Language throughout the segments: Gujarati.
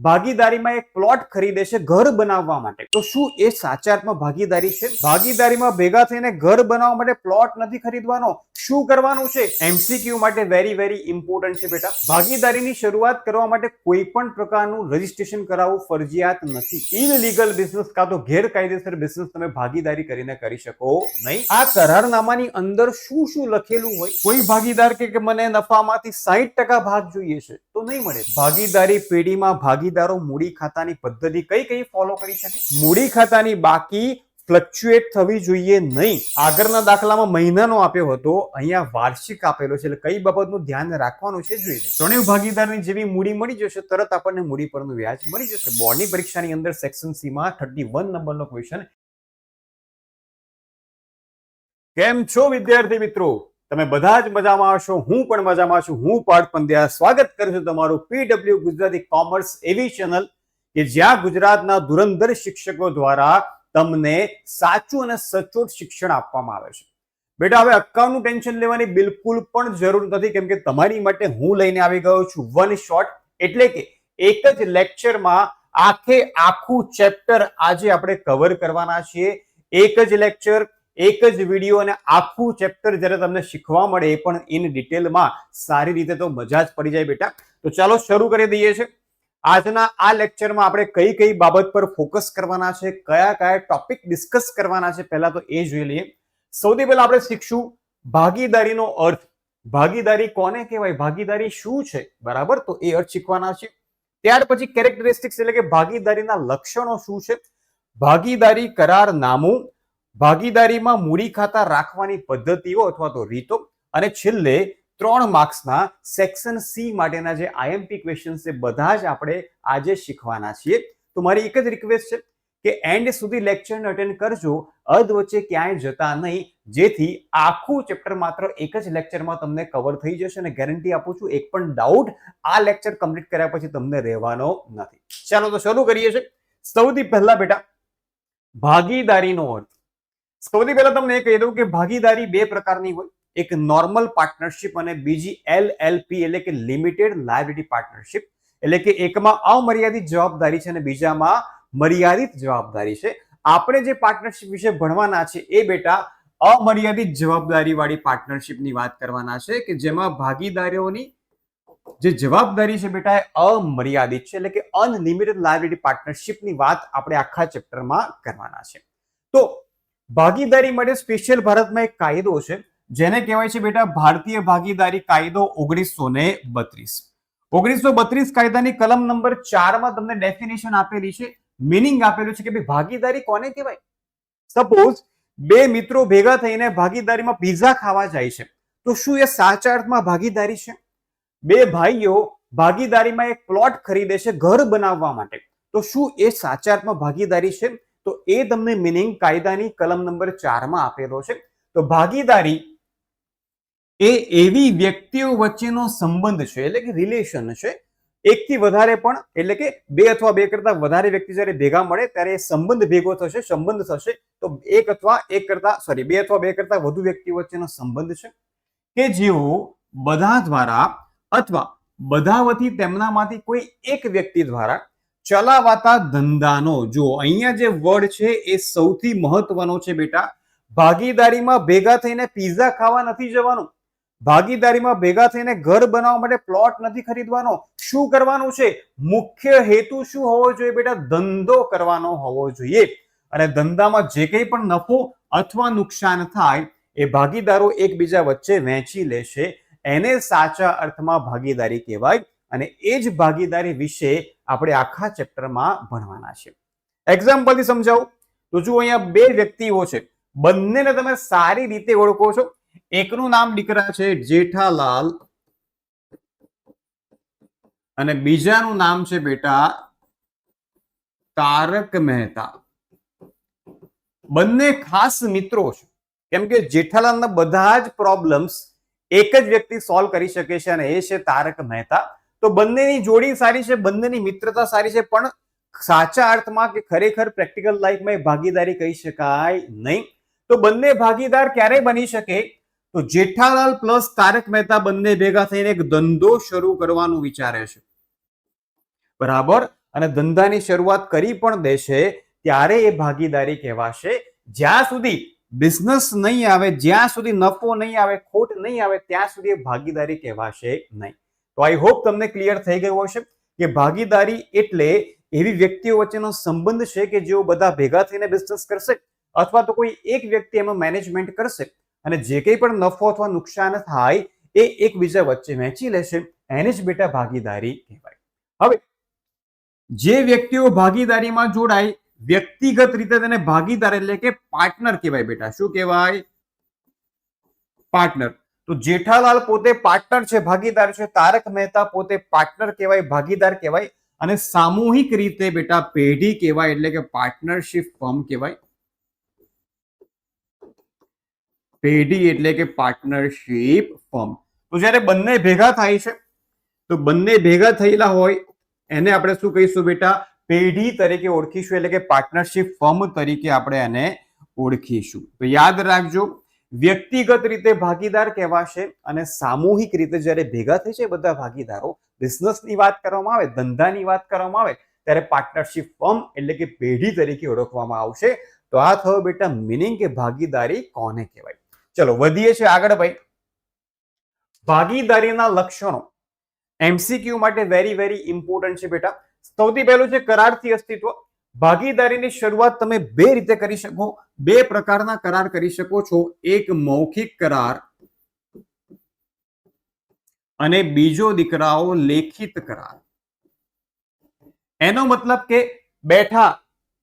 ભાગીદારીમાં એક પ્લોટ ખરીદે છે ઘર બનાવવા માટે, તો શું એ સાચા અર્થમાં ભાગીદારી છે? ભાગીદારીમાં ભેગા થઈને ઘર બનાવવા માટે પ્લોટ નથી ખરીદવાનો, શું કરવાનું છે? એમસીક્યુ માટે વેરી વેરી ઇમ્પોર્ટન્ટ છે બેટા. ભાગીદારીની શરૂઆત કરવા માટે કોઈ પણ પ્રકારનું રજીસ્ટ્રેશન કરાવવું ફરજિયાત નથી. ઇનલીગલ બિઝનેસ કાં તો ગેરકાયદેસર બિઝનેસ તમે ભાગીદારી કરીને કરી શકો નહીં. આ કરારનામાની અંદર શું શું લખેલું હોય? કોઈ ભાગીદાર કે મને નફામાંથી 60% ભાગ જોઈએ છે તો નહીં મળે. ભાગીદારી પેઢીમાં ભાગીદારો મૂડી ખાતાની પદ્ધતિ કઈ ફોલો કરી શકે? મૂડી ખાતાની બાકી ફ્લક્ચ્યુએટ થવી જોઈએ નહીં. આગળના દાખલામાં મહિનાનો આપ્યો હતો, અહીંયા વાર્ષિક આપેલો છે, એટલે કઈ બાબતનું ધ્યાન રાખવાનું છે જોઈએ. ત્રણેય ભાગીદારની જેવી મૂડી મળી જશે તરત આપણને મૂડી પરનું વ્યાજ મળી જશે. બોર્ડની પરીક્ષાની અંદર સેક્શન સી માં 31 નંબરનો ક્વેશ્ચન. કેમ છો વિદ્યાર્થી મિત્રો? તમે બધા જ મજામાં હશો, હું પણ મજામાં છું. હું પાર્થ પંડ્યા સ્વાગત કરું છું તમારું પીડબ્લ્યુ ગુજરાતી કોમર્સ એવી ચેનલ કે જ્યાં ગુજરાતના ધુરંધર શિક્ષકો દ્વારા તમને સાચું અને સચોટ શિક્ષણ આપવામાં આવે છે. બેટા હવે અક્કાનું ટેન્શન લેવાની બિલકુલ પણ જરૂર નથી, કેમ કે તમારી માટે હું લઈને આવી ગયો છું વન શોટ, એટલે કે એક જ લેક્ચરમાં આખું ચેપ્ટર આજે આપણે કવર કરવાના છીએ. એક જ લેક્ચર, એક જ વિડીયો અને આખું ચેપ્ટર જ્યારે તમને શીખવા મળે એ પણ ઇન ડિટેલમાં સારી રીતે, તો મજા જ પડી જાય બેટા. તો ચાલો શરૂ કરી દઈએ છીએ. આજના આ લેક્ચરમાં આપણે કઈ બાબત પર ફોકસ કરવાના છે, કયા ટોપિક ડિસ્કસ કરવાના છે, પહેલા તો એ જોઈ લઈએ. સૌથી પહેલા આપણે શીખશું ભાગીદારીનો અર્થ. ભાગીદારી કોને કહેવાય, ભાગીદારી શું છે, બરાબર, તો એ અર્થ શીખવાના છે. ત્યાર પછી કેરેક્ટરિસ્ટિક્સ એટલે કે ભાગીદારીના લક્ષણો શું છે, ભાગીદારી કરારનામું, ભાગીદારીમાં મૂડી ખાતા રાખવાની પદ્ધતિઓ અથવા તો રીતો, અને છેલ્લે 3 માર્ક્સના સેક્શન સી માટેના જે આઈએમપી ક્વેશ્ચન્સ છે બધા જ આપણે આજે શીખવાના છીએ. તો મારી એક જ રિક્વેસ્ટ છે કે એન્ડ સુધી લેક્ચરને અટેન્ડ કરજો, અધ વચ્ચે ક્યાંય જતા નહીં, જેથી આખું ચેપ્ટર માત્ર એક જ લેક્ચરમાં તમને કવર થઈ જશે. અને ગેરંટી આપું છું, એક પણ ડાઉટ આ લેક્ચર કમ્પ્લીટ કર્યા પછી તમને રહેવાનો નથી. ચાલો તો શરૂ કરીએ છીએ. સૌથી પહેલા બેટા ભાગીદારીનો અર્થ. સૌથી પહેલા તમને એ કહી દઉં કે ભાગીદારી બે પ્રકારની હોય, એક નોર્મલ પાર્ટનરશિપ અને બીજી LLP એટલે કે લિમિટેડ લાયબિલિટી પાર્ટનરશિપ. એટલે કે એકમાં અમર્યાદિત જવાબદારી છે અને બીજામાં મર્યાદિત જવાબદારી છે. આપણે જે પાર્ટનરશિપ વિશે ભણવાના છે એ બેટા અમર્યાદિત જવાબદારી વાળી પાર્ટનરશિપની વાત કરવાના છે, કે જેમાં ભાગીદારીઓની જે જવાબદારી છે બેટા એ અમર્યાદિત છે, એટલે કે અનલિમિટેડ લાયબિલિટી પાર્ટનરશિપની વાત આપણે આખા ચેપ્ટરમાં કરવાના છે. તો ભાગીદારી માટે સ્પેશિયલ ભારતમાં એક કાયદો છે જેને કહેવાય છે બેટા ભારતીય ભાગીદારી કાયદો 1932. 1932 કાયદાની કલમ નંબર 4 માં તમને ડેફિનેશન આપેલી છે, મીનિંગ આપેલું છે કે ભાઈ ભાગીદારી કોને કહેવાય. સપોઝ બે મિત્રો ભેગા થઈને ભાગીદારીમાં પિઝા ખાવા જાય છે, તો શું એ સાચા અર્થમાં ભાગીદારી છે? બે ભાઈઓ ભાગીદારીમાં એક પ્લોટ ખરીદે છે ઘર બનાવવા માટે, તો શું એ સાચા અર્થમાં ભાગીદારી છે? તો એ તમને મીનિંગ કાયદાની કલમ નંબર 4 માં આપેલો છે. તો ભાગીદારી એ એવી વ્યક્તિઓ વચ્ચેનો સંબંધ છે, એટલે કે રિલેશન છે, એકથી વધારે પણ, એટલે કે બે અથવા બે કરતા વધારે વ્યક્તિ જ્યારે ભેગા મળે ત્યારે એ સંબંધ ભેગો થશે, સંબંધ થશે. તો બે અથવા બે કરતા વધુ વ્યક્તિ વચ્ચેનો સંબંધ છે કે જેઓ બધા દ્વારા અથવા બધા વતી તેમનામાંથી કોઈ એક વ્યક્તિ દ્વારા ચલાવાતા ધંધાનો, જો અહીંયા જે વર્ડ છે એ સૌથી મહત્વનો છે બેટા. ભાગીદારીમાં ભેગા થઈને પિઝા ખાવા નથી જવાનું, ભાગીદારીમાં ભેગા થઈને ઘર બનાવવા માટે પ્લોટ નથી ખરીદવાનો. શું કરવાનું છે? મુખ્ય હેતુ શું હોવો જોઈએ બેટા? ધંધો કરવાનો હોવો જોઈએ. અને ધંધામાં જે કંઈ પણ નફો અથવા નુકસાન થાય એ ભાગીદારો એકબીજા વચ્ચે વહેંચી લેશે, એને સાચા અર્થમાં ભાગીદારી કહેવાય. અને એ જ ભાગીદારી વિશે આપણે આખા ચેપ્ટરમાં ભણવાના છે. એક્ઝામ્પલથી સમજાવું તો જુઓ, અહીંયા બે વ્યક્તિઓ છે, બંનેને તમે સારી રીતે ઓળખો છો. એકનું નામ દીકરા છે જેઠાલાલ અને બીજાનું નામ છે બેટા તારક મહેતા. બંને ખાસ મિત્રો છે, કેમ કે જેઠાલાલના બધા જ પ્રોબ્લેમ્સ એક જ વ્યક્તિ સોલ્વ કરી શકે છે અને એ છે તારક મહેતા. તો બંનેની જોડી સારી છે, બંનેની મિત્રતા સારી છે, પણ સાચા અર્થમાં કે ખરેખર પ્રેક્ટિકલ લાઈફમાં ભાગીદારી કહી શકાય નહીં. તો બંને ભાગીદાર ક્યારે બની શકે? તો જેઠાલાલ પ્લસ તારક મહેતા બંને ભેગા થઈને એક ધંધો શરૂ કરવાનું વિચારે છે, બરાબર. અને ધંધાની શરૂઆત કરી પણ દેશે ત્યારે એ ભાગીદારી કહેવાશે. જ્યાં સુધી બિઝનેસ નહીં આવે, જ્યાં સુધી નફો નહીં આવે, ખોટ નહીં આવે, ત્યાં સુધી એ ભાગીદારી કહેવાશે નહીં. તો આઈ હોપ તમને ક્લિયર થઈ ગયું હશે કે ભાગીદારી એટલે એવી વ્યક્તિઓ વચ્ચેનો સંબંધ છે કે જેઓ બધા ભેગા થઈને બિઝનેસ કરશે અથવા તો કોઈ એક વ્યક્તિ એમાં મેનેજમેન્ટ કરશે અને જે કંઈ પણ નફો અથવા નુકસાન થાય એ એકબીજા વચ્ચે વહેંચી લેશે. એને જ બેટા ભાગીદારી કહેવાય. હવે જે વ્યક્તિઓ ભાગીદારીમાં જોડાય વ્યક્તિગત રીતે તેને ભાગીદાર એટલે કે પાર્ટનર કહેવાય. બેટા શું કહેવાય? પાર્ટનર. તો જેઠાલાલ પોતે પાર્ટનર છે, ભાગીદાર છે. તારક મહેતા પોતે પાર્ટનર કહેવાય, ભાગીદાર કહેવાય. અને સામૂહિક રીતે બેટા પેઢી કહેવાય એટલે કે પાર્ટનરશિપ ફર્મ કહેવાય. પેઢી એટલે કે પાર્ટનરશિપ ફર્મ. તો જ્યારે બંને ભેગા થાય છે તો બંને ભેગા થયેલા હોય એને આપણે શું કહીશું બેટા? પેઢી તરીકે ઓળખીશું એટલે કે પાર્ટનરશિપ ફર્મ તરીકે આપણે એને ઓળખીશું. તો યાદ રાખજો, વ્યક્તિગત રીતે ભાગીદાર કહેવાશે અને સામૂહિક રીતે જ્યારે ભેગા થઈ છે બધા ભાગીદારો, બિઝનેસની વાત કરવામાં આવે, ધંધાની વાત કરવામાં આવે ત્યારે પાર્ટનરશિપ ફર્મ એટલે કે પેઢી તરીકે ઓળખવામાં આવશે. તો આ થયો બેટા મીનિંગ કે ભાગીદારી કોને કહેવાય. ચલો વધીએ છીએ આગળ ભાઈ. ભાગીદારીના લક્ષણો એમસીક્યુ માટે વેરી વેરી ઇમ્પોર્ટન્ટ છે બેટા. સૌથી પહેલું છે કરારથી અસ્તિત્વ. ભાગીદારીની શરૂઆત તમે બે રીતે કરી શકો, બે પ્રકારના કરાર કરી શકો છો. એક મૌખિક કરાર અને બીજો દીકરાઓ લેખિત કરાર. એનો મતલબ કે બેઠા,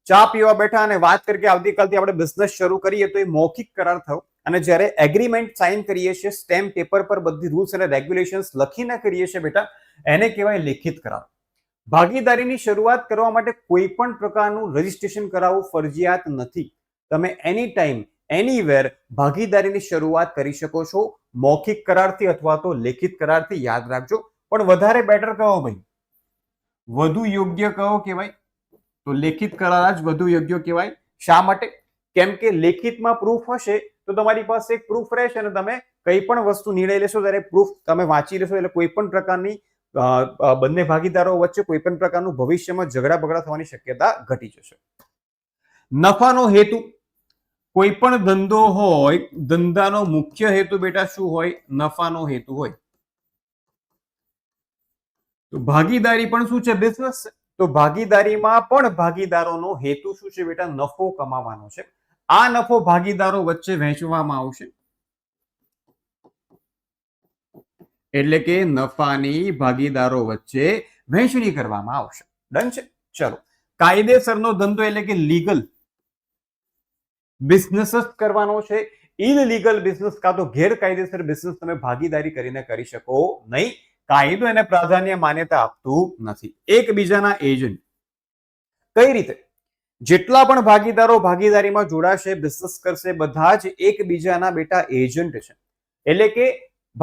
ચા પીવા બેઠા અને વાત કરી કે આવતીકાલથી આપણે બિઝનેસ શરૂ કરીએ, તો એ મૌખિક કરાર થયો. અને જ્યારે એગ્રીમેન્ટ સાઇન કરીએ છીએ, સ્ટેમ્પ પેપર પર બધી રૂલ્સ અને રેગ્યુલેશન્સ લખીને કરીએ છીએ બેટા, એને કહેવાય લેખિત કરાર. ભાગીદારીની શરૂઆત કરવા માટે કોઈ પણ પ્રકારનું રજીસ્ટ્રેશન કરાવવું ફરજિયાત નથી. તમે એની ટાઈમ એનીવેર ભાગીદારીની શરૂઆત કરી શકો છો મૌખિક કરારથી અથવા તો લેખિત કરારથી. યાદ રાખજો, પણ વધારે બેટર કહો ભાઈ, વધુ યોગ્ય કહો કહેવાય તો લેખિત કરાર જ વધુ યોગ્ય કહેવાય. શા માટે? કેમ કે લેખિતમાં પ્રૂફ હશે તો તમારી પાસે એક પ્રૂફ રહેશે અને તમે કઈ પણ વસ્તુ નિર્ણય લેશો ત્યારે પ્રૂફ તમે વાંચી લેશો એટલે કોઈ પણ પ્રકારની બંને ભાગીદારો વચ્ચે કોઈ પણ પ્રકારનું ભવિષ્યમાં ઝઘડા બગડા થવાની શક્યતા ઘટી જશે. નફાનો હેતુ. કોઈ પણ ધંધો હોય, ધંધાનો મુખ્ય હેતુ બેટા શું હોય? નફાનો હેતુ હોય. તો ભાગીદારી પણ શું છે? બિઝનેસ. તો ભાગીદારીમાં પણ ભાગીદારોનો હેતુ શું છે બેટા? નફો કમાવાનો છે. આ નફો ભાગીદારો વચ્ચે વહેંચવામાં આવશે એટલે કે નફાની ભાગીદારો વચ્ચે વહેંચણી કરવામાં આવશે. ડન છે. ચલો, કાયદેસરનો ધંધો એટલે કે લીગલ બિઝનેસ જ કરવાનો છે. ઇલીગલ બિઝનેસ કાં તો ગેરકાયદેસર બિઝનેસ તમે ભાગીદારી કરીને કરી શકો નહીં. કાયદો એને પ્રાધાન્ય માન્યતા આપતું નથી. એકબીજાના એજન્ટ. કઈ રીતે? જેટલા પણ ભાગીદારો ભાગીદારીમાં જોડાશે, બિઝનેસ કરશે, બધા જ એકબીજાના બેટા એજન્ટ છે. એટલે કે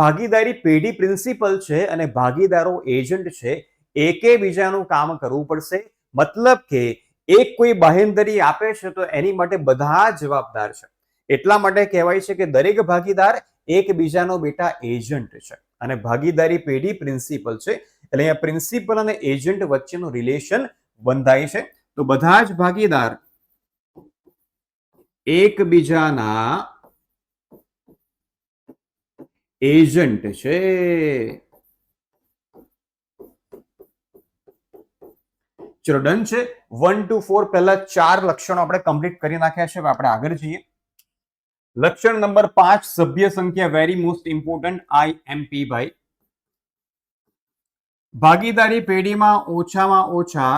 ભાગીદારી પેઢી પ્રિન્સિપલ છે અને ભાગીદારો એજન્ટ છે. એકે બીજાનું કામ કરવું પડશે. મતલબ કે એક કોઈ બાહેંધરી આપે છે તો એની માટે બધા જવાબદાર છે. એટલા માટે કહેવાય છે કે દરેક ભાગીદાર એકબીજાનો બેટા એજન્ટ છે અને ભાગીદારી પેઢી પ્રિન્સિપલ છે. એટલે અહીંયા પ્રિન્સિપલ અને એજન્ટ વચ્ચેનું રિલેશન બંધાય છે. તો બધા જ ભાગીદાર એકબીજાના એજન્ટ છે. ચલો ડન છે. 1 to 4 પહેલા 4 લક્ષણો આપણે કમ્પ્લીટ કરી નાખ્યા છે. આપણે આગળ જઈએ. લક્ષણ નંબર 5, સભ્ય સંખ્યા વેરી મોસ્ટ ઇમ્પોર્ટન્ટ, IMP ભાઈ. ભાગીદારી પેઢીમાં ઓછામાં ઓછા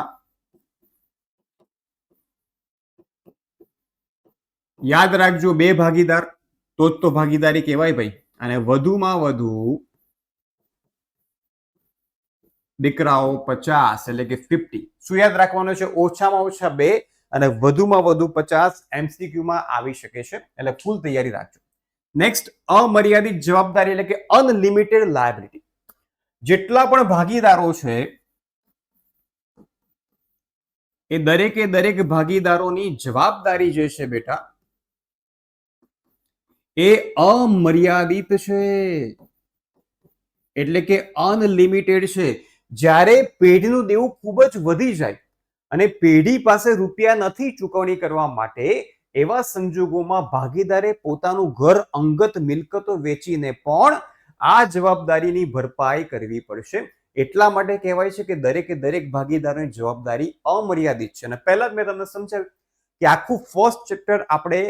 યાદ રાખજો 2 ભાગીદાર તો જ તો ભાગીદારી કહેવાય ભાઈ. અને વધુમાં વધુ દીકરાઓ 50 એટલે કે 50. શું યાદ રાખવાનું છે? ઓછામાં ઓછા 2 અને વધુમાં વધુ 50 MCQ માં આવી શકે છે. એટલે ફૂલ તૈયારી રાખજો. નેક્સ્ટ, અમર્યાદિત જવાબદારી એટલે કે અનલિમિટેડ લાયબિલિટી. જેટલા પણ ભાગીદારો છે એ દરેક ભાગીદારોની જવાબદારી જે છે બેટા એ અમર્યાદિત છે એટલે કે અનલિમિટેડ છે. જ્યારે પેઢીનું દેવું ખૂબ જ વધી જાય અને પેઢી પાસે રૂપિયા નથી ચૂકવણી કરવા માટે, એવા સંજોગોમાં ભાગીદારે પોતાનું ઘર, અંગત મિલકતો વેચીને પણ આ જવાબદારીની ભરપાઈ કરવી પડશે. એટલા માટે કહેવાય છે કે દરેકે દરેક ભાગીદારોની જવાબદારી અમર્યાદિત છે. અને પહેલા જ મેં તમને સમજાવ્યું કે આખું ફર્સ્ટ ચેપ્ટર આપણે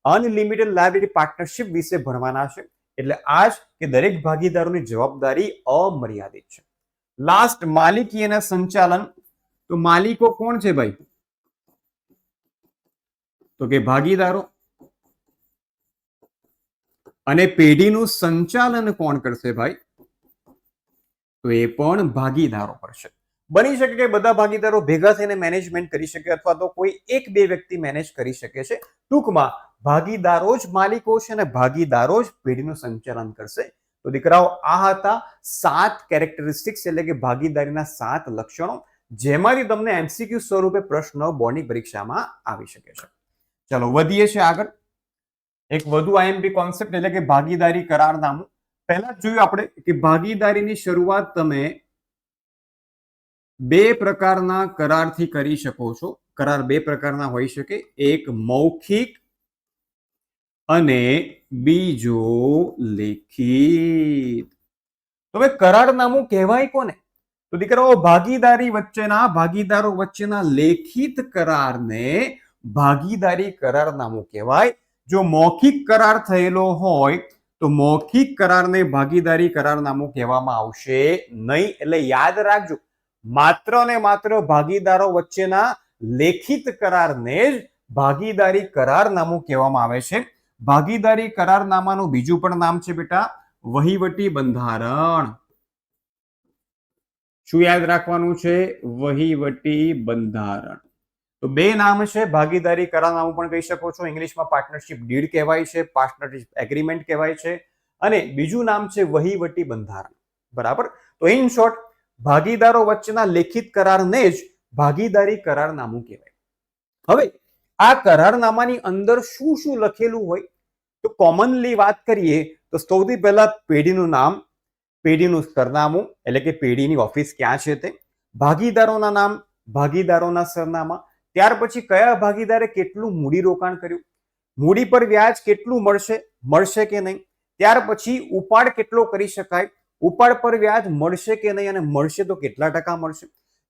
અનલિમિટેડ લાયબિલિટી પાર્ટનરશિપ વિશે ભણવાના છે. એટલે આ જ કે દરેક ભાગીદારોની જવાબદારી અમર્યાદિત છે. લાસ્ટ, માલિકી અને સંચાલન. તો માલિકો કોણ છે ભાઈ? તો કે ભાગીદારો. અને પેઢીનું સંચાલન કોણ કરશે ભાઈ? તો એ પણ ભાગીદારો કરશે. બની શકે કે બધા ભાગીદારો ભેગા થઈને મેનેજમેન્ટ કરી શકે અથવા તો કોઈ એક બે વ્યક્તિ મેનેજ કરી શકે છે. ટૂંકમાં ભાગીદારો જ માલિકો છે અને ભાગીદારો જ પેઢીનું સંચાલન કરશે. તો દીકરાઓ, આ હતા 7 કેરેક્ટરિસ્ટિક્સ એટલે કે ભાગીદારીના 7 લક્ષણો, જેમાંથી તમને એમસીક્યુ સ્વરૂપે પ્રશ્ન બોર્ડની પરીક્ષામાં આવી શકે છે. ચલો વધીએ છીએ આગળ. એક વધુ આઈએમપી કોન્સેપ્ટ એટલે કે ભાગીદારી કરારનામું. પહેલા જોયું આપણે કે ભાગીદારીની શરૂઆત તમે 2 પ્રકારના કરારથી કરી શકો છો. કરાર 2 પ્રકારના હોઈ શકે, એક મૌખિક અને બીજો લેખિત. તો હવે કરારનામું કહેવાય કોને? તો દીકરાઓ, ભાગીદારો વચ્ચેના લેખિત કરારને ભાગીદારી કરારનામું કહેવાય. જો મૌખિક કરાર થયેલો હોય તો મૌખિક કરારને ભાગીદારી કરારનામું કહેવામાં આવશે નહીં. એટલે યાદ રાખજો, માત્ર ને માત્ર ભાગીદારો વચ્ચેના લેખિત કરારને જ ભાગીદારી કરારનામું કહેવામાં આવે છે. ભાગીદારી કરારનામાનું બીજું પણ નામ છે બેટા વહીવટી બંધારણ. શું યાદ રાખવાનું છે? વહીવટી બંધારણ. તો 2 નામ છે. ભાગીદારી કરારનામું પણ કહી શકો છો, ઇંગ્લિશમાં પાર્ટનરશિપ ડીડ કહેવાય છે, પાર્ટનરશિપ એગ્રીમેન્ટ કહેવાય છે, અને બીજું નામ છે વહીવટી બંધારણ. બરાબર. તો ઇન શોર્ટ, ભાગીદારો વચ્ચેના લેખિત કરારને જ ભાગીદારી કરારનામું કહેવાય. હવે આ કરારનામાની અંદર શું શું લખેલું હોય? તો કોમનલી વાત કરીએ તો સૌથી પહેલા પેઢીનું નામ, પેઢીનું સરનામું એટલે કે પેઢીની ઓફિસ ક્યાં છે તે, ભાગીદારોના નામ, ભાગીદારોના સરનામા, ત્યાર પછી કયા ભાગીદારે કેટલું મૂડી રોકાણ કર્યું, મૂડી પર વ્યાજ કેટલું મળશે કે નહીં, ત્યાર પછી ઉપાડ કેટલો કરી શકાય, ઉપાડ પર વ્યાજ મળશે કે નહીં અને મળશે તો કેટલા ટકા મળશે,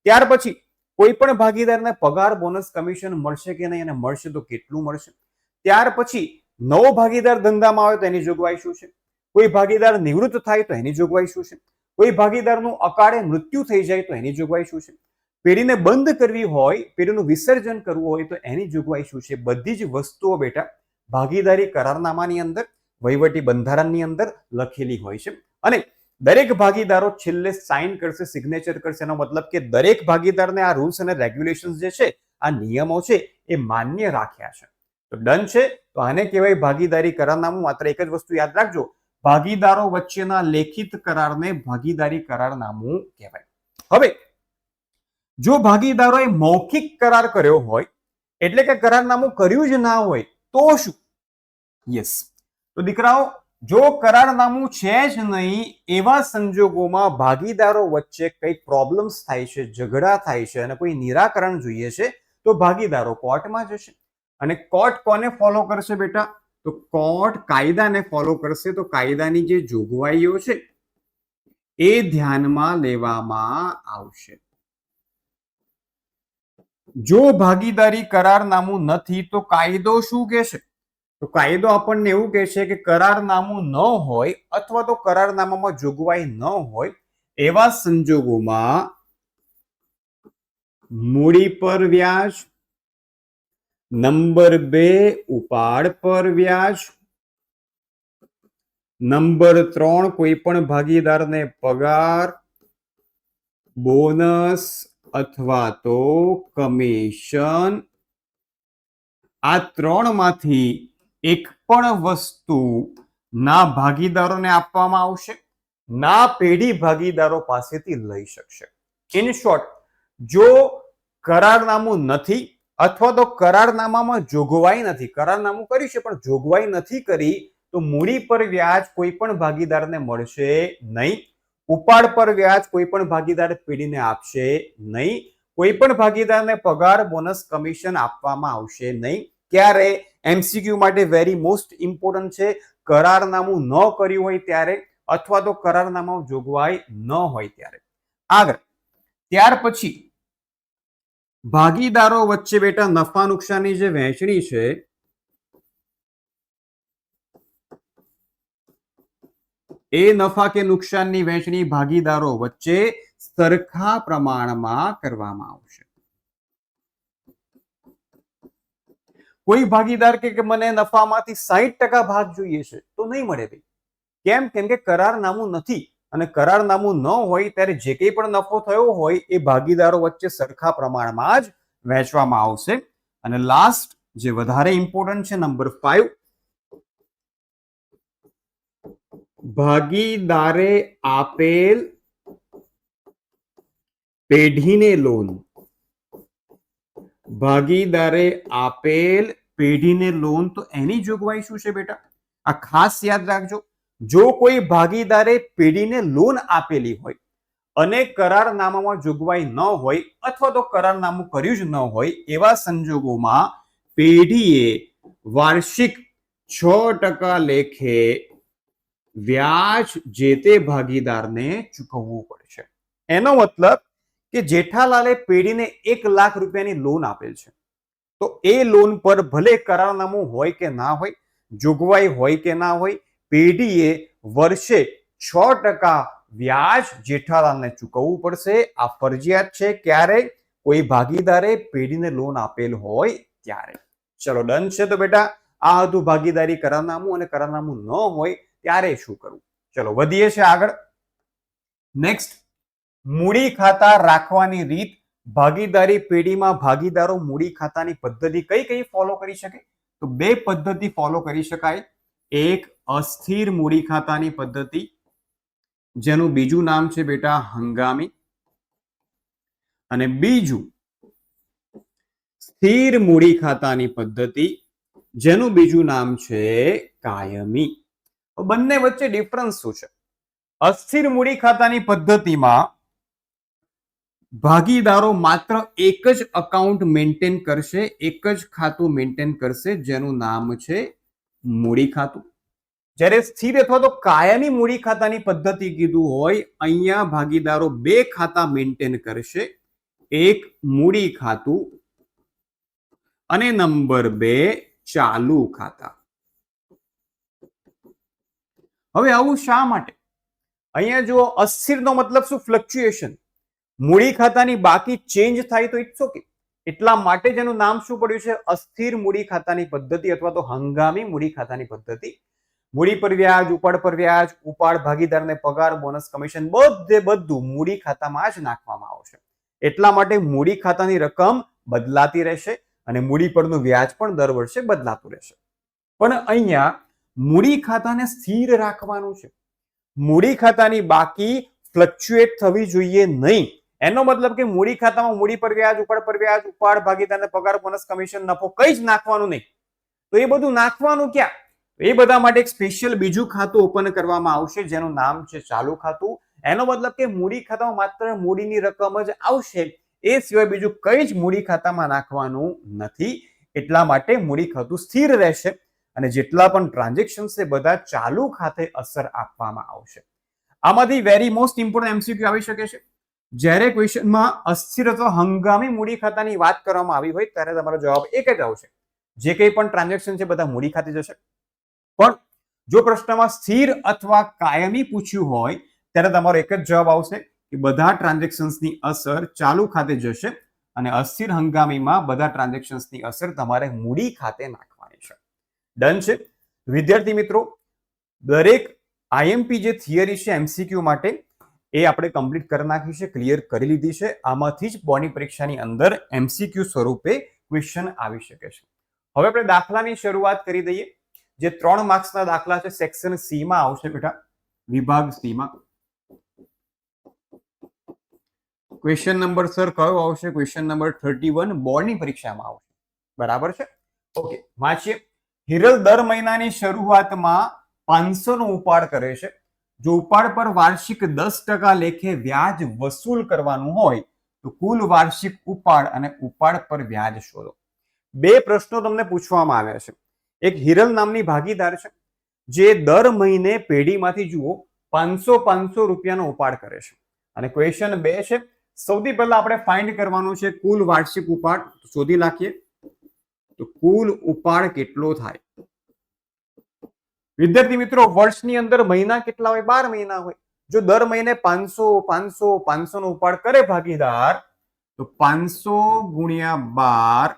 ત્યાર પછી કોઈ પણ ભાગીદારને પગાર, બોનસ, કમિશન મળશે કે નહીં અને મળશે તો કેટલું મળશે, ત્યાર પછી નવો ભાગીદાર ધંધામાં આવે તો એની જોગવાઈ શું છે, કોઈ ભાગીદાર નિવૃત્ત થાય તો એની જોગવાઈ શું છે, કોઈ ભાગીદારનું અકાળે મૃત્યુ થઈ જાય તો એની જોગવાઈ શું છે, પેઢીને બંધ કરવી હોય, પેઢીનું વિસર્જન કરવું હોય તો એની જોગવાઈ શું છે. બધી જ વસ્તુઓ બેટા ભાગીદારી કરારનામાની અંદર, વહીવટી બંધારણની અંદર લખેલી હોય છે. અને દરેક ભાગીદારો છેલ્લે સાઇન કરશે, સિગ્નેચર કરશે. એનો મતલબ કે દરેક ભાગીદારને આ રૂલ્સ અને રેગ્યુલેશન્સ જે છે, આ નિયમો છે, એ માન્ય રાખ્યા છે. તો ડન છે. તો આને કહેવાય ભાગીદારી કરારનામું. માત્ર એક જ વસ્તુ યાદ રાખજો, ભાગીદારો વચ્ચેના લેખિત કરારને ભાગીદારી કરારનામું કહેવાય. હવે જો ભાગીદારોએ મૌખિક કરાર કર્યો હોય, એટલે કે કરારનામું કર્યું જ ના હોય તો શું? યસ. તો દીકરાઓ, જો કરારનામું છે જ નહીં, એવા સંજોગોમાં ભાગીદારો વચ્ચે કંઈક પ્રોબ્લેમ્સ થાય છે, ઝઘડા થાય છે અને કોઈ નિરાકરણ જોઈએ છે, તો ભાગીદારો કોર્ટમાં જશે. અને કોર્ટ કોને ફોલો કરશે બેટા? તો કોર્ટ કાયદાને ફોલો કરશે. તો કાયદાની જે જોગવાઈઓ છે એ ધ્યાનમાં લેવામાં આવશે. જો ભાગીદારી કરારનામું નથી તો કાયદો શું કહે છે? તો કાયદો આપણને એવું કહે છે કે કરારનામું ન હોય અથવા તો કરારનામામાં જોગવાઈ ન હોય એવા સંજોગોમાં મૂડી પર વ્યાજ, નંબર 2 ઉપાડ પર વ્યાજ, નંબર 3 કોઈ પણ ભાગીદારને પગાર, બોનસ અથવા તો કમિશન, આ 3 માંથી એક પણ વસ્તુ ના ભાગીદારોને આપવામાં આવશે, ના પેઢી ભાગીદારો પાસેથી લઈ શકશે. ઇન શોર્ટ, જો કરારનામું નથી અથવા તો કરારનામામાં જોગવાઈ નથી, કરારનામું કર્યું છે પણ જોગવાઈ નથી કરી, તો મૂડી પર વ્યાજ કોઈ પણ ભાગીદારને મળશે નહીં, ઉપાડ પર વ્યાજ કોઈ પણ ભાગીદાર પેઢીને આપશે નહીં. કોઈ પણ ભાગીદારને પગાર, બોનસ, કમિશન આપવામાં આવશે નહીં. ક્યારે? એમસીક્યુ માટે વેરી મોસ્ટ ઇમ્પોર્ટન્ટ છે. કરારનામું ન કર્યું હોય ત્યારે અથવા તો કરારનામામાં જોગવાઈ ન હોય ત્યારે. આગળ ત્યાર પછી ભાગીદારો વચ્ચે બેટા નફા નુકસાનની જે વહેંચણી છે એ નફા કે નુકસાનની વહેંચણી ભાગીદારો વચ્ચે સરખા પ્રમાણમાં કરવામાં આવશે. કોઈ ભાગીદાર કે મને નફામાંથી 60% ભાગ જોઈએ છે તો નહીં મળે ભાઈ. કેમ? કેમ કે કરારનામું નથી અને કરારનામું ન હોય ત્યારે જે કંઈ પણ નફો થયો હોય એ ભાગીદારો વચ્ચે સરખા પ્રમાણમાં જ વહેંચવામાં આવશે. અને લાસ્ટ જે વધારે ઇમ્પોર્ટન્ટ છે નંબર 5, ભાગીદારે આપેલ પેઢીને લોન. ભાગીદારે આપેલ પેઢીને લોન તો એની જોગવાઈ શું છે બેટા? આ ખાસ યાદ રાખજો. જો કોઈ ભાગીદારે પેઢીને લોન આપેલી હોય અને કરારનામામાં જોગવાઈ ન હોય અથવા તો કરારનામું કર્યું જ ન હોય એવા સંજોગોમાં પેઢીએ વાર્ષિક 6% લેખે વ્યાજ જે તે ભાગીદારને ચૂકવવું પડશે. એનો મતલબ કે જેઠાલાલે પેઢીને 1 લાખ રૂપિયાની લોન આપેલ છે તો એ લોન પર ભલે કરારનામું હોય કે ના હોય, જોગવાઈ હોય કે ના હોય, પેઢીએ વર્ષે 6% વ્યાજ જેઠાલાલને ચૂકવવું પડશે. આ ફરજિયાત છે. ક્યારે? કોઈ ભાગીદારે પેઢીને લોન આપેલ હોય ત્યારે. ચલો ડન છે. તો બેટા આ હતું ભાગીદારી કરારનામું, અને કરારનામું ન હોય ત્યારે શું કરવું. ચલો વધીએ છે આગળ. નેક્સ્ટ, મૂડી ખાતા રાખવાની રીત. ભાગીદારી પેઢીમાં ભાગીદારો મૂડી ખાતાની પદ્ધતિ કઈ કઈ ફોલો કરી શકે? તો 2 પદ્ધતિ ફોલો કરી શકાય. એક અસ્થિર મૂડી ખાતાની પદ્ધતિ, જેનું બીજું નામ છે બેટા હંગામી, અને બીજું સ્થિર મૂડી ખાતાની પદ્ધતિ, જેનું બીજું નામ છે કાયમી. બંને વચ્ચે ડિફરન્સ શું છે? અસ્થિર મૂડી ખાતાની પદ્ધતિમાં ભાગીદારો માત્ર એક જ અકાઉન્ટ મેન્ટેન કરશે, એક જ ખાતું મેન્ટેન કરશે, જેનું નામ છે મૂડી ખાતું. જ્યારે સ્થિર અથવા તો કાયમી મૂડી ખાતાની પદ્ધતિ કીધું હોય, અહીંયા ભાગીદારો 2 ખાતા મેન્ટેન કરશે. એક મૂડી ખાતું અને નંબર 2 ચાલુ ખાતા. હવે આવું શા માટે? અહીંયા જો અસ્થિરનો મતલબ શું? ફ્લક્ચ્યુએશન. મૂડી ખાતાની બાકી ચેન્જ થાય તો ઇટ્સ ઓકે. એટલા માટે જ એનું નામ શું પડ્યું છે? અસ્થિર મૂડી ખાતાની પદ્ધતિ અથવા તો હંગામી મૂડી ખાતાની પદ્ધતિ. મૂડી પર વ્યાજ, ઉપાડ પર વ્યાજ, ઉપાડ ભાગીદારને પગાર, બોનસ, કમિશન બધું મૂડી ખાતામાં જ નાખવામાં આવશે. એટલા માટે મૂડી ખાતાની રકમ બદલાતી રહેશે અને મૂડી પરનું વ્યાજ પણ દર વર્ષે બદલાતું રહેશે. પણ અહીંયા મૂડી ખાતાને સ્થિર રાખવાનું છે. મૂડી ખાતાની બાકી ફ્લક્ચ્યુએટ થવી જોઈએ નહીં. એનો મતલબ કે મૂડી ખાતામાં મૂડી પર વ્યાજ, ઉપાડ પર વ્યાજ, ઉપાડ ભાગીદારને પગાર, બોનસ, કમિશન, નફો કઈ જ નાખવાનું નહીં. તો એ બધું નાખવાનું ક્યાં? એ બધા માટે એક સ્પેશિયલ બીજું ખાતું ઓપન કરવામાં આવશે, જેનું નામ છે ચાલુ ખાતું. એનો મતલબ કે મૂડી ખાતામાં માત્ર મૂડીની રકમ જ આવશે, એ સિવાય બીજું કઈ જ મૂડી ખાતામાં નાખવાનું નથી. એટલા માટે મૂડી ખાતું સ્થિર રહેશે અને જેટલા પણ ટ્રાન્ઝેક્શન છે બધા ચાલુ ખાતે અસર આપવામાં આવશે. આમાંથી વેરી મોસ્ટ ઇમ્પોર્ટન્ટ એમસીક્યુ આવી શકે છે. જ્યારે ક્વેશ્ચનમાં અસ્થિર અથવા હંગામી મૂડી ખાતાની વાત કરવામાં આવી હોય ત્યારે તમારો જવાબ એક જ આવશે. જે કંઈ પણ ટ્રાન્ઝેક્શન છે બધા મૂડી ખાતે જશે. પણ જો પ્રશ્નમાં સ્થિર અથવા કાયમી પૂછ્યું હોય ત્યારે તમારો એક જ જવાબ આવશે કે બધા ટ્રાન્ઝેક્શન્સની અસર ચાલુ ખાતે જશે અને અસ્થિર હંગામીમાં બધા ટ્રાન્ઝેક્શન્સની અસર તમારે મૂડી ખાતે નાખવાની છે. ડન છે વિદ્યાર્થી મિત્રો. દરેક આઈએમપી જે થિયરી છે એમસીક્યુ માટે એ આપણે કમ્પ્લીટ કરી નાખી છે, ક્લિયર કરી લીધી છે. આમાંથી જ બોર્ડની પરીક્ષાની અંદર એમસીક્યુ સ્વરૂપે ક્વેશ્ચન આવી શકે છે. હવે આપણે દાખલાની શરૂઆત કરી દઈએ. જે 3 માર્ક્સના દાખલા છે સેક્શન સી માં આવશે બેટા, વિભાગ સી માં. ક્વેશ્ચન નંબર સર કયો આવશે? ક્વેશ્ચન નંબર 31 બોર્ડની પરીક્ષામાં આવશે. બરાબર છે? ઓકે, વાંચીએ. હિરલ દર મહિનાની શરૂઆતમાં 500 નો ઉપાડ કરે છે. જો ઉપાડ પર વાર્ષિક 10% લેખે વ્યાજ વસૂલ કરવાનું હોય તો કુલ વાર્ષિક ઉપાડ અને ઉપાડ પર વ્યાજ શોધો. બે પ્રશ્નો તમને પૂછવામાં આવ્યા છે. એક હિરલ નામની ભાગીદાર છે જે દર મહિને પેઢીમાંથી જુઓ 500 રૂપિયાનો ઉપાડ કરે છે અને ક્વેશ્ચન 2 છે. સૌથી પહેલા આપણે ફાઇન્ડ કરવાનું છે કુલ વાર્ષિક ઉપાડ. શોધી નાખીએ તો કુલ ઉપાડ કેટલો થાય. વિદ્યાર્થી મિત્રો, વર્ષની અંદર મહિના કેટલા હોય? 12 મહિના હોય. જો દર મહિને 500 નો ઉપાડ કરે ભાગીદાર તો 500 ગુણ્યા 12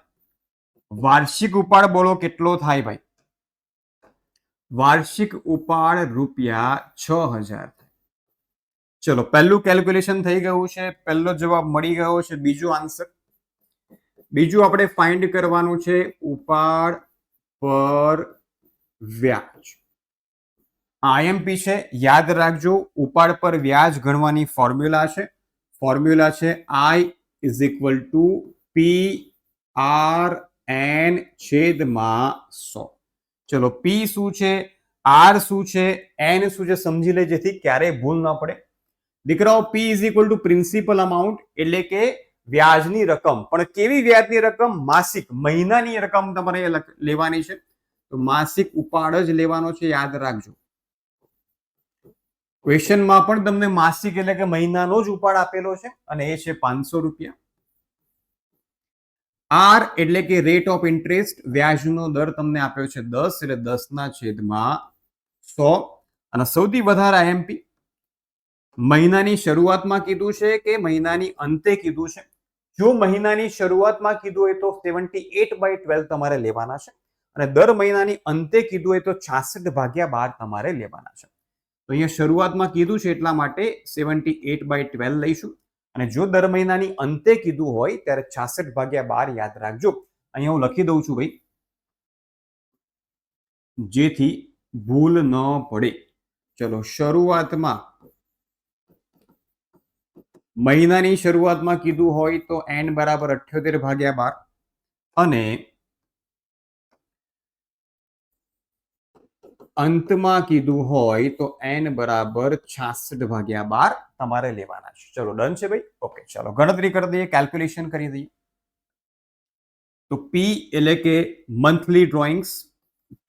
વાર્ષિક ઉપાડ બોલો કેટલો થાય ભાઈ? વાર્ષિક ઉપાડ રૂપિયા 6000 થાય. ચલો, પહેલું કેલ્ક્યુલેશન થઈ ગયું છે, પહેલો જવાબ મળી ગયો છે. બીજો આન્સર, બીજું આપણે ફાઇન્ડ કરવાનું છે ઉપાડ પર વ્યાજ. આઈએમપી છે, યાદ રાખજો. ઉપાડ પર વ્યાજ ગણવાની ફોર્મ્યુલા છે. ફોર્મ્યુલા છે I = PRN છેદમાં 100. ચલો, P શું છે, R શું છે, N શું છે સમજી લે, જેથી ક્યારેય ભૂલ ના પડે. દીકરાઓ, P = પ્રિન્સિપલ અમાઉન્ટ એટલે કે વ્યાજની રકમ. પણ કેવી વ્યાજની રકમ? માસિક, મહિનાની રકમ તમારે લેવાની છે. તો માસિક ઉપાડ જ લેવાનો છે, યાદ રાખજો. ક્વેશ્ચનમાં પણ તમને માસિક એટલે કે મહિનાનો જ ઉપાડ આપેલો છે અને એ છે 500 રૂપિયા. R એટલે કે રેટ ઓફ ઇન્ટરેસ્ટ, વ્યાજનો દર તમને આપ્યો છે 10 એટલે 10/100. અને સૌથી વધારે આઈએમપી મહિનાની શરૂઆતમાં કીધું છે કે મહિનાની અંતે કીધું છે. જો મહિનાની શરૂઆતમાં કીધું હોય તો 78/12 તમારે લેવાના છે અને દર મહિનાની અંતે કીધું હોય તો 66/12 તમારે લેવાના છે. તો અહીંયા શરૂઆતમાં કીધું છે એટલા માટે 78/12 લઈશું અને જો દર મહિનાની અંતે કીધું હોય ત્યારે 66/12 યાદ રાખજો. અહીંયા હું લખી દઉં છું ભાઈ, જેથી ભૂલ ન પડે. ચલો, શરૂઆતમાં મહિનાની શરૂઆતમાં કીધું હોય તો n = 78/12 અને અંતમાં કીધું હોય તો n = 66/12 તમારે લેવાના છે. ચલો, ડન છે ભાઈ? ઓકે, ચાલો ગણતરી કરી દઈએ, કેલ્ક્યુલેશન કરી દઈએ. તો P એટલે કે મંથલી ડ્રોઈંગ્સ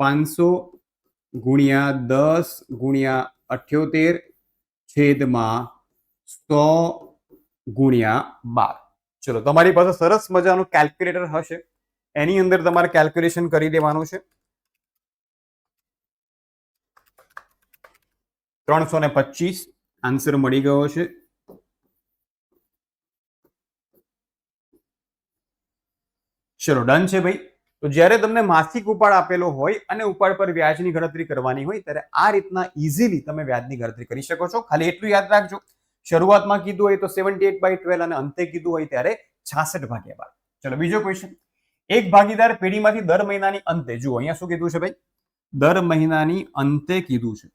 500 ગુણ્યા 10 ગુણ્યા 78 છેદમાં 100 ગુણ્યા 12. ચલો, તમારી પાસે સરસ મજાનું કેલ્ક્યુલેટર હશે, એની અંદર તમારે કેલ્ક્યુલેશન કરી દેવાનું છે. 325 આન્સર મળી ગયો છે. ચલો, ડન છે ભાઈ. તો જ્યારે તમને માસિક ઉપાડ આપેલો હોય અને ઉપાડ પર વ્યાજની ગણતરી કરવાની હોય ત્યારે આ રીતના ઇઝીલી તમે વ્યાજની ગણતરી કરી શકો છો. ખાલી એટલું યાદ રાખજો, શરૂઆતમાં કીધું હોય તો 78/12 અને અંતે કીધું હોય ત્યારે 66/12. ચલો, બીજો ક્વેશ્ચન. એક ભાગીદાર પેઢીમાંથી દર મહિનાની અંતે, જુઓ અહીંયા શું કીધું છે ભાઈ? દર મહિનાની અંતે કીધું છે.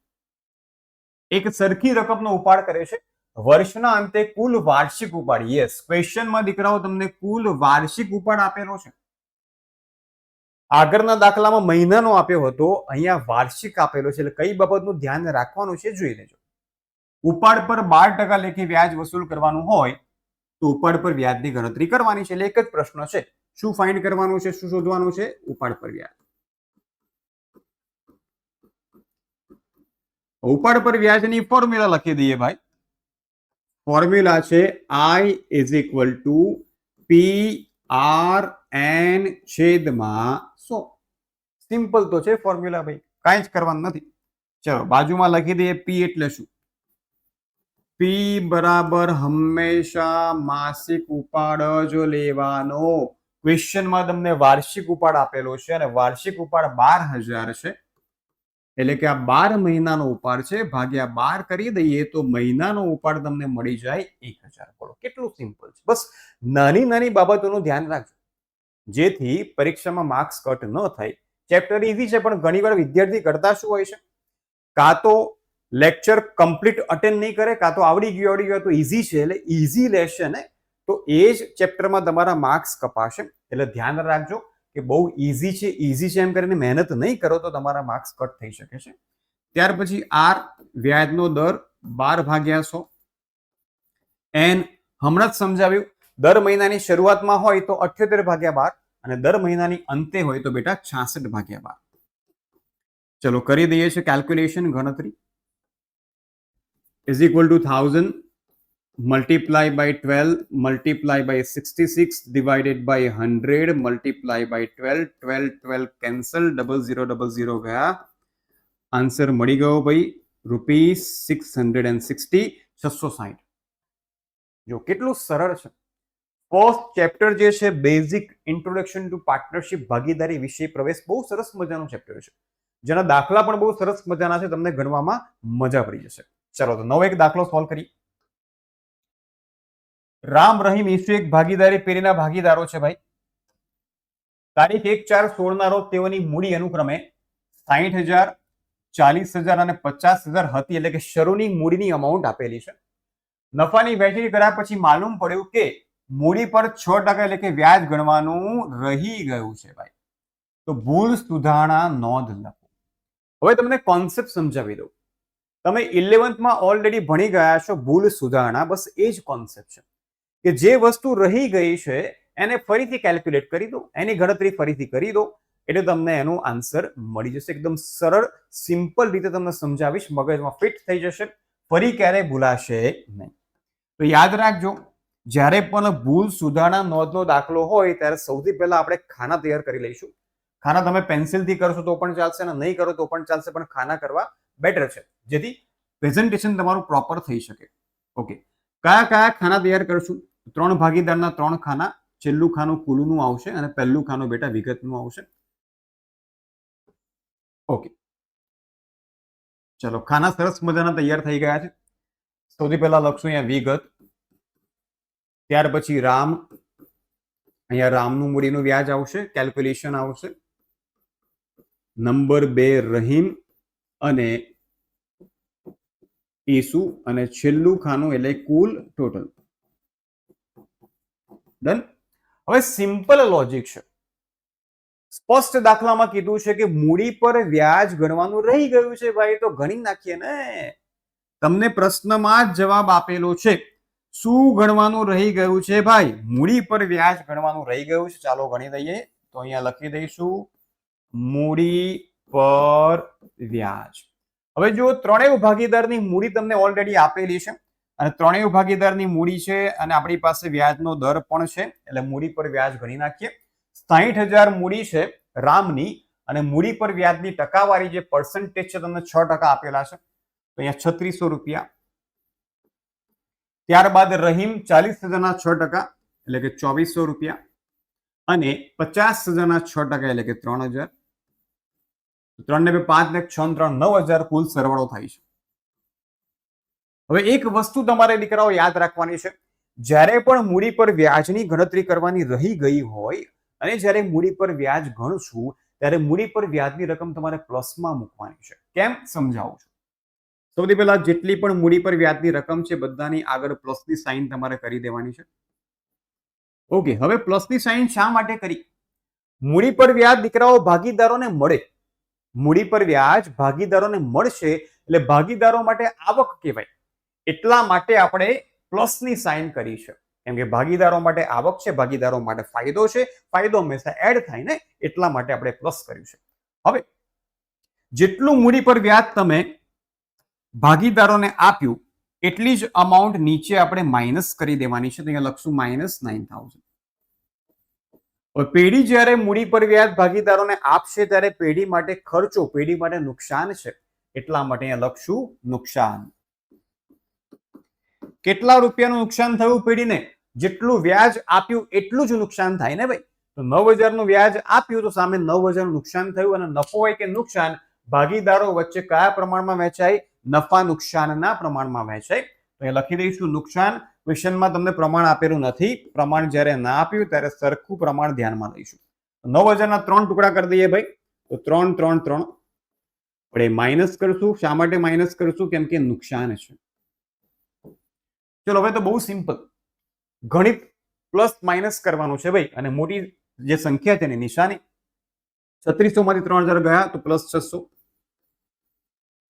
એક સરખી રકમનો ઉપાડ કરે છે. વર્ષના અંતે કુલ વાર્ષિક ઉપાડ, યસ, ક્વેશ્ચનમાં દીકરાઓ તમને કુલ વાર્ષિક ઉપાડ આપેલો છે. આગળના દાખલામાં મહિનાનો આપ્યો હતો, અહીંયા વાર્ષિક આપેલો છે. એટલે કઈ બાબતનું ધ્યાન રાખવાનું છે જોઈ લેજો. ઉપાડ પર 12% લેખે વ્યાજ વસૂલ કરવાનું હોય તો ઉપાડ પર વ્યાજની ગણતરી કરવાની છે. એટલે એક જ પ્રશ્ન છે, શું ફાઇન્ડ કરવાનું છે, શું શોધવાનું છે? ઉપાડ પર વ્યાજ. ઉપાડ પર વ્યાજની ફોર્મ્યુલા લખી દઈએ ભાઈ. ફોર્મ્યુલા છે I = PRN છેદમાં 100. સિમ્પલ તો છે ફોર્મ્યુલા ભાઈ, કાંઈ જ કરવાનું નથી. ચલો, બાજુમાં લખી દઈએ P એટલે શું? P બરાબર હંમેશા માસિક ઉપાડ જ લેવાનો. ક્વેશ્ચનમાં તમને વાર્ષિક ઉપાડ આપેલો છે અને વાર્ષિક ઉપાડ 12000 છે. એટલે કે આ 12 મહિનાનો ઉપાડ છે, ભાગ્યા 12 કરી દઈએ તો મહિનાનો ઉપાડ તમને મળી જાય 1000. બોલો કેટલું સિમ્પલ છે. બસ નાની નાની બાબતોનું ધ્યાન રાખજો જેથી પરીક્ષામાં માર્ક્સ કટ ન થાય. ચેપ્ટર ઇઝી છે પણ ઘણીવાર વિદ્યાર્થી કરતા શું હોય છે, કાં તો લેક્ચર કમ્પ્લીટ અટેન્ડ નહીં કરે, કાં તો આવડી ગયું તો ઇઝી છે એટલે ઇઝી લેશે ને, તો એ જ ચેપ્ટરમાં તમારા માર્ક્સ કપાશે. એટલે ધ્યાન રાખજો કે બહુ ઇઝી છે એમ કરીને મહેનત નહીં કરો તો તમારા માર્ક્સ કટ થઈ શકે છે. ત્યાર પછી આર વ્યાજનો દર 12/100, એન હમણાં જ સમજાવ્યું દર મહિનાની શરૂઆતમાં હોય તો 78/12 અને દર મહિનાની અંતે હોય તો બેટા 66/12. ચલો કરી દઈએ છીએ કેલ્ક્યુલેશન, ગણતરી. Is equal two 1000 multiply by 12 multiply by 66 divided by 100 multiply by 12 12 12 cancel 0000 ગયા. આન્સર મળી ગયો ભાઈ ₹660, 660. જો કેટલું સરળ છે. ફર્સ્ટ ચેપ્ટર જે છે બેઝિક ઇન્ટ્રોડક્શન ટુ પાર્ટનરશિપ, ભાગીદારી વિશે પ્રવેશ, બહુ સરસ મજાનું ચેપ્ટર છે, જેના દાખલા પણ બહુ સરસ મજાના છે, તમને ગણવામાં મજા પડી જશે. ચલો તો નવો એક દાખલો સોલ્વ કરીએ. રામ રહીમ ઈસુ એક ભાગીદારી પેઢીના ભાગીદારો છે ભાઈ. તારીખ 1/4/16 ના રોજ તેઓની મૂડી અનુક્રમે 60,000, 40,000 અને 50,000 હતી, એટલે કે શરૂની મૂડીની અમાઉન્ટ આપેલી છે. નફાની વહેંચણી કર્યા પછી માલુમ પડ્યું કે મૂડી પર 6% એટલે કે વ્યાજ ગણવાનું રહી ગયું છે ભાઈ. તો ભૂલ સુધારણા નોંધ લખો. હવે તમને કોન્સેપ્ટ સમજાવી દઉં. તમે 11th માં ઓલરેડી ભણી ગયા છો ભૂલ સુધારણા, બસ એ જ કોન્સેપ્ટ છે કે જે વસ્તુ રહી ગઈ છે એને ફરીથી કેલ્ક્યુલેટ કરી દો, એની ગણતરી ફરીથી કરી દો, એટલે તમને એનો આન્સર મળી જશે. એકદમ સરળ સિમ્પલ રીતે તમને સમજાવીશ, મગજમાં ફિટ થઈ જશે, ફરી ક્યારેય ભૂલાશે નહીં. તો યાદ રાખજો, જ્યારે પણ ભૂલ સુધારણા નોંધનો દાખલો હોય ત્યારે સૌથી પહેલા આપણે ખાના તૈયાર કરી લઈશું. ખાના તમે પેન્સિલથી કરશો તો પણ ચાલશે અને નહીં કરો તો પણ ચાલશે, પણ ખાના કરવા બેટર છે, જેથી પ્રેઝન્ટેશન તમારું પ્રોપર થઈ શકે. ઓકે, કયા કયા ખાના તૈયાર કરશું? 3 ભાગીદારના 3 ખાના, છેલ્લું ખાનું કુલનું આવશે અને પહેલું ખાનું બેટા વિગતનું આવશે. ઓકે, ચલો ખાના સરસ મજાના તૈયાર થઈ ગયા છે. સૌથી પહેલા લખશું અહીંયા વિગત, ત્યાર પછી રામ, અહીંયા રામનું મૂડીનું વ્યાજ આવશે, કેલ્ક્યુલેશન આવશે. નંબર 2 રહીમ અને ઈસુ, અને છેલ્લું ખાનું એટલે કુલ ટોટલ. ડન. હવે સિમ્પલ લોજિક છે. સ્પષ્ટ દાખલામાં કીધું છે કે મૂડી પર વ્યાજ ગણવાનું રહી ગયું છે ભાઈ, તો ગણી નાખીએ ને. તમને પ્રશ્નમાં જ જવાબ આપેલો છે. શું ગણવાનું રહી ગયું છે ભાઈ? મૂડી પર વ્યાજ ગણવાનું રહી ગયું છે. ચાલો ગણી દઈએ. તો અહીંયા લખી દઈશું મૂડી પર વ્યાજ. હવે જો ત્રણેય ભાગીદારની મૂડી તમને ઓલરેડી આપેલી છે અને ત્રણેય ભાગીદારની મૂડી છે અને આપણી પાસે વ્યાજનો દર પણ છે, એટલે મૂડી પર વ્યાજ ગણી નાખીએ. 60,000 મૂડી છે રામની અને મૂડી પર વ્યાજની ટકાવારી જે પર્સન્ટેજ છે તમને 6% આપેલા છે, તો અહીંયા 3600 રૂપિયા. ત્યારબાદ રહીમ 40,000ના 6% એટલે કે 2400 રૂપિયા અને 50,000ના 6% એટલે કે 3,000. 3 ને 2 5 ને 6 3 9,000 કુલ સરવાળો થાય છે. હવે એક વસ્તુ તમારે દીકરાઓ યાદ રાખવાની છે, જ્યારે પણ મૂડી પર વ્યાજની ગણતરી કરવાની રહી ગઈ હોય અને જ્યારે મૂડી પર વ્યાજ ગણશું ત્યારે મૂડી પર વ્યાજની રકમ તમારે પ્લસમાં મૂકવાની છે. કેમ સમજાવું છું. સૌથી પહેલા જેટલી પણ મૂડી પર વ્યાજની રકમ છે બધાની આગળ પ્લસની સાઇન તમારે કરી દેવાની છે. ઓકે, હવે પ્લસની સાઇન શા માટે કરી? મૂડી પર વ્યાજ દીકરાઓ ભાગીદારોને મળે, મૂડી પર વ્યાજ ભાગીદારોને મળશે એટલે ભાગીદારો માટે આવક કહેવાય, એટલા માટે આપણે પ્લસની સાઇન કરી છે. કેમ કે ભાગીદારો માટે આવક છે, ભાગીદારો માટે ફાયદો છે, ફાયદો હંમેશા એડ થાય ને, એટલા માટે આપણે પ્લસ કર્યું છે. હવે જેટલું મૂડી પર વ્યાજ તમે ભાગીદારોને આપ્યું એટલી જ અમાઉન્ટ નીચે આપણે માઇનસ કરી દેવાની છે, તો અહીંયા લખશું -9,000. પેઢી જ્યારે મૂડી પર વ્યાજ ભાગીદારોને આપશે ત્યારે પેઢી માટે ખર્ચો, પેઢી માટે નુકસાન છે, એટલા માટે અહીંયા લખશું નુકસાન. કેટલા રૂપિયાનું નુકસાન થયું પેઢીને? જેટલું વ્યાજ આપ્યું એટલું જ નુકસાન થાય ને ભાઈ. તો 9,000 નું વ્યાજ આપ્યું તો સામે 9,000 નું નુકસાન થયું, અને નફો હોય કે નુકસાન ભાગીદારો વચ્ચે કયા પ્રમાણમાં વહેંચાય? નફા નુકસાનના પ્રમાણમાં વહેંચાય. તો એ લખી દઈશું નુકસાન. ક્વેશ્ચનમાં તમને પ્રમાણ આપેલું નથી, પ્રમાણ જ્યારે ના આપ્યું ત્યારે સરખું પ્રમાણ ધ્યાનમાં લઈશું. 9,000 ના 3 ટુકડા કરી દઈએ ભાઈ, તો 3 3 3 આપણે માઇનસ કરશું. શા માટે માઇનસ કરશું? કેમ કે નુકસાન છે. ચલો હવે તો બહુ સિમ્પલ, ગણિત પ્લસ માઇનસ કરવાનું છે ભાઈ, અને મોટી જે સંખ્યા છે એની નિશાની. 3600 માંથી 3,000 ગયા તો +600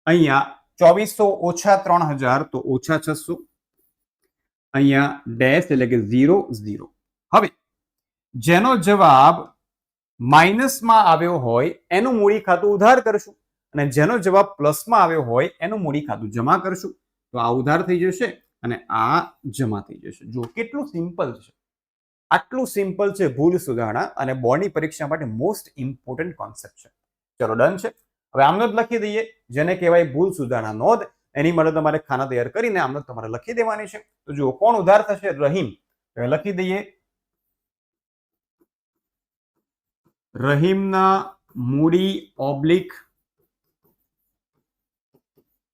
અહીંયા 2400 ઓછા 3000 તો ઓછા 600. અહીંયા ડેશ એટલે કે 0 0. હવે જેનો જવાબ માઇનસમાં આવ્યો હોય એનું મૂડી ખાતું ઉધાર કરશું અને જેનો જવાબ પ્લસમાં આવ્યો હોય એનું મૂડી ખાતું જમા કરશું. તો આ ઉધાર થઈ જશે અને આ જમા થઈ જશે. જો કેટલું સિમ્પલ છે. આટલું સિમ્પલ છે ભૂલ સુધારણા અને બોર્ડની પરીક્ષા માટે મોસ્ટ ઇમ્પોર્ટન્ટ કોન્સેપ્ટ છે. ચલો ડન છે. હવે આમ નોંધ લખી દઈએ, જેને કહેવાય ભૂલ સુધારણા નોંધ. એની માટે તમારે ખાના તૈયાર કરીને આમ નોંધ તમારે લખી દેવાની છે. તો જુઓ કોણ ઉધાર થશે? રહીમ. તો લખી દઈએ રહીમના મૂડી ઓબ્લિક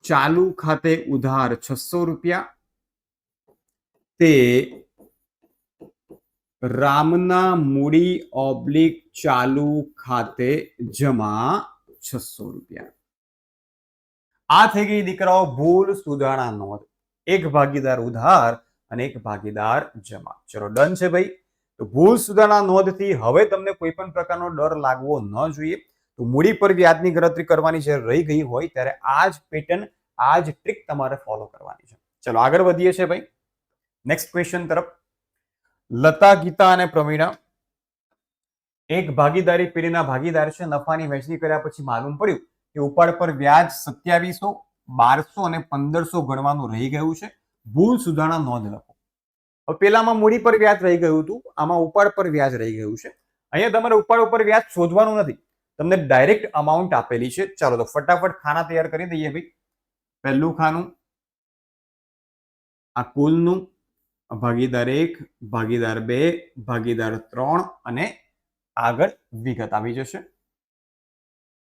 ચાલુ ખાતે ઉધાર 600 રૂપિયા, તે રામના મૂડી ઓબ્લિક ચાલુ ખાતે જમા 600 રૂપિયા. આ થઈ ગઈ દીકરાઓ ભૂલ સુધારણા નોંધ. એક ભાગીદાર ઉધાર અને એક ભાગીદાર જમા. ચલો ડન છે ભાઈ. તો ભૂલ સુધારણા નોંધથી હવે તમને કોઈ પણ પ્રકારનો ડર લાગવો ન જોઈએ. તો મૂડી પર વ્યાજની ગણતરી કરવાની છે રહી ગઈ હોય ત્યારે આ જ પેટર્ન, આ જ ટ્રીક તમારે ફોલો કરવાની છે. ચલો આગળ વધીએ છીએ ભાઈ નેક્સ્ટ ક્વેશ્ચન તરફ. લતા, ગીતા અને પ્રવીણા એક ભાગીદારી પેઢીના ભાગીદાર છે. નફાની વહેંચણી કર્યા પછી માલુમ પડ્યું કે ઉપાડ પર વ્યાજ 2700, 1200 અને 1500 ગણવાનું રહી ગયું છે. ભૂલ સુધારણા નોંધ લખો. હવે પેલામાં મૂડી પર વ્યાજ રહી ગયું હતું, આમાં ઉપાડ પર વ્યાજ રહી ગયું છે. અહીંયા તમારે ઉપાડ ઉપર વ્યાજ શોધવાનું નથી, તમને ડાયરેક્ટ અમાઉન્ટ આપેલી છે. ચાલો તો ફટાફટ ખાના તૈયાર કરી દઈએ ભાઈ. પહેલું ખાનું આ કુલનું, ભાગીદાર 1, ભાગીદાર 2, ભાગીદાર 3 અને આગળ વિગત આવી જશે.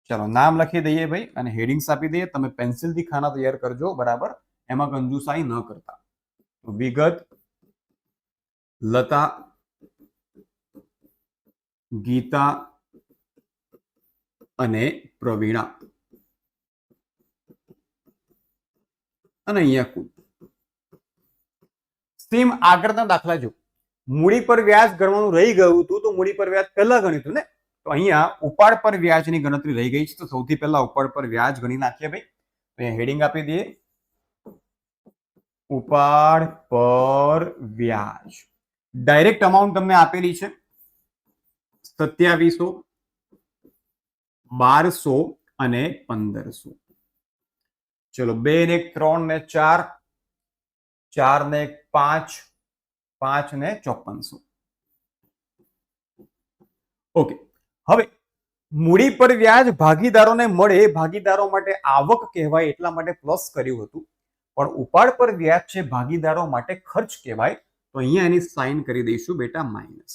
ચાલો નામ લખી દઈએ ભાઈ અને હેડિંગ્સ આપી દઈએ. તમે પેન્સિલથી ખાના તૈયાર કરજો બરાબર, એમાં કંજુસાઈ ન કરતા. વિગત લતા, ગીતા અને પ્રવીણા અને અહીંયા કુલ. સેમ આગળના દાખલા જો મૂડી પર વ્યાજ ગણવાનું રહી ગયું હતું તો મૂડી પર વ્યાજ પહેલા ગણ્યું હતું ને, તો અહીંયા ઉપાડ પર વ્યાજની ગણતરી રહી ગઈ છે. તો સૌથી પહેલા ઉપાડ પર વ્યાજ ગણી નાખીએ ભાઈ. તો અહીંયા હેડિંગ આપી દઈએ ઉપાડ પર વ્યાજ. ડાયરેક્ટ અમાઉન્ટ તમને આપેલી છે 2700, 1200 અને 1500. ચલો 2 ને 1 3 ને 4, 4 ને 1 5, 5 ને 5400. ઓકે. હવે મૂડી પર વ્યાજ ભાગીદારોને મળે, ભાગીદારો માટે આવક કહેવાય એટલા માટે પ્લસ કર્યું હતું, પણ ઉપાડ પર વ્યાજ છે ભાગીદારો માટે ખર્ચ કહેવાય, તો અહીંયા એની સાઇન કરી દઈશું બેટા માઇનસ.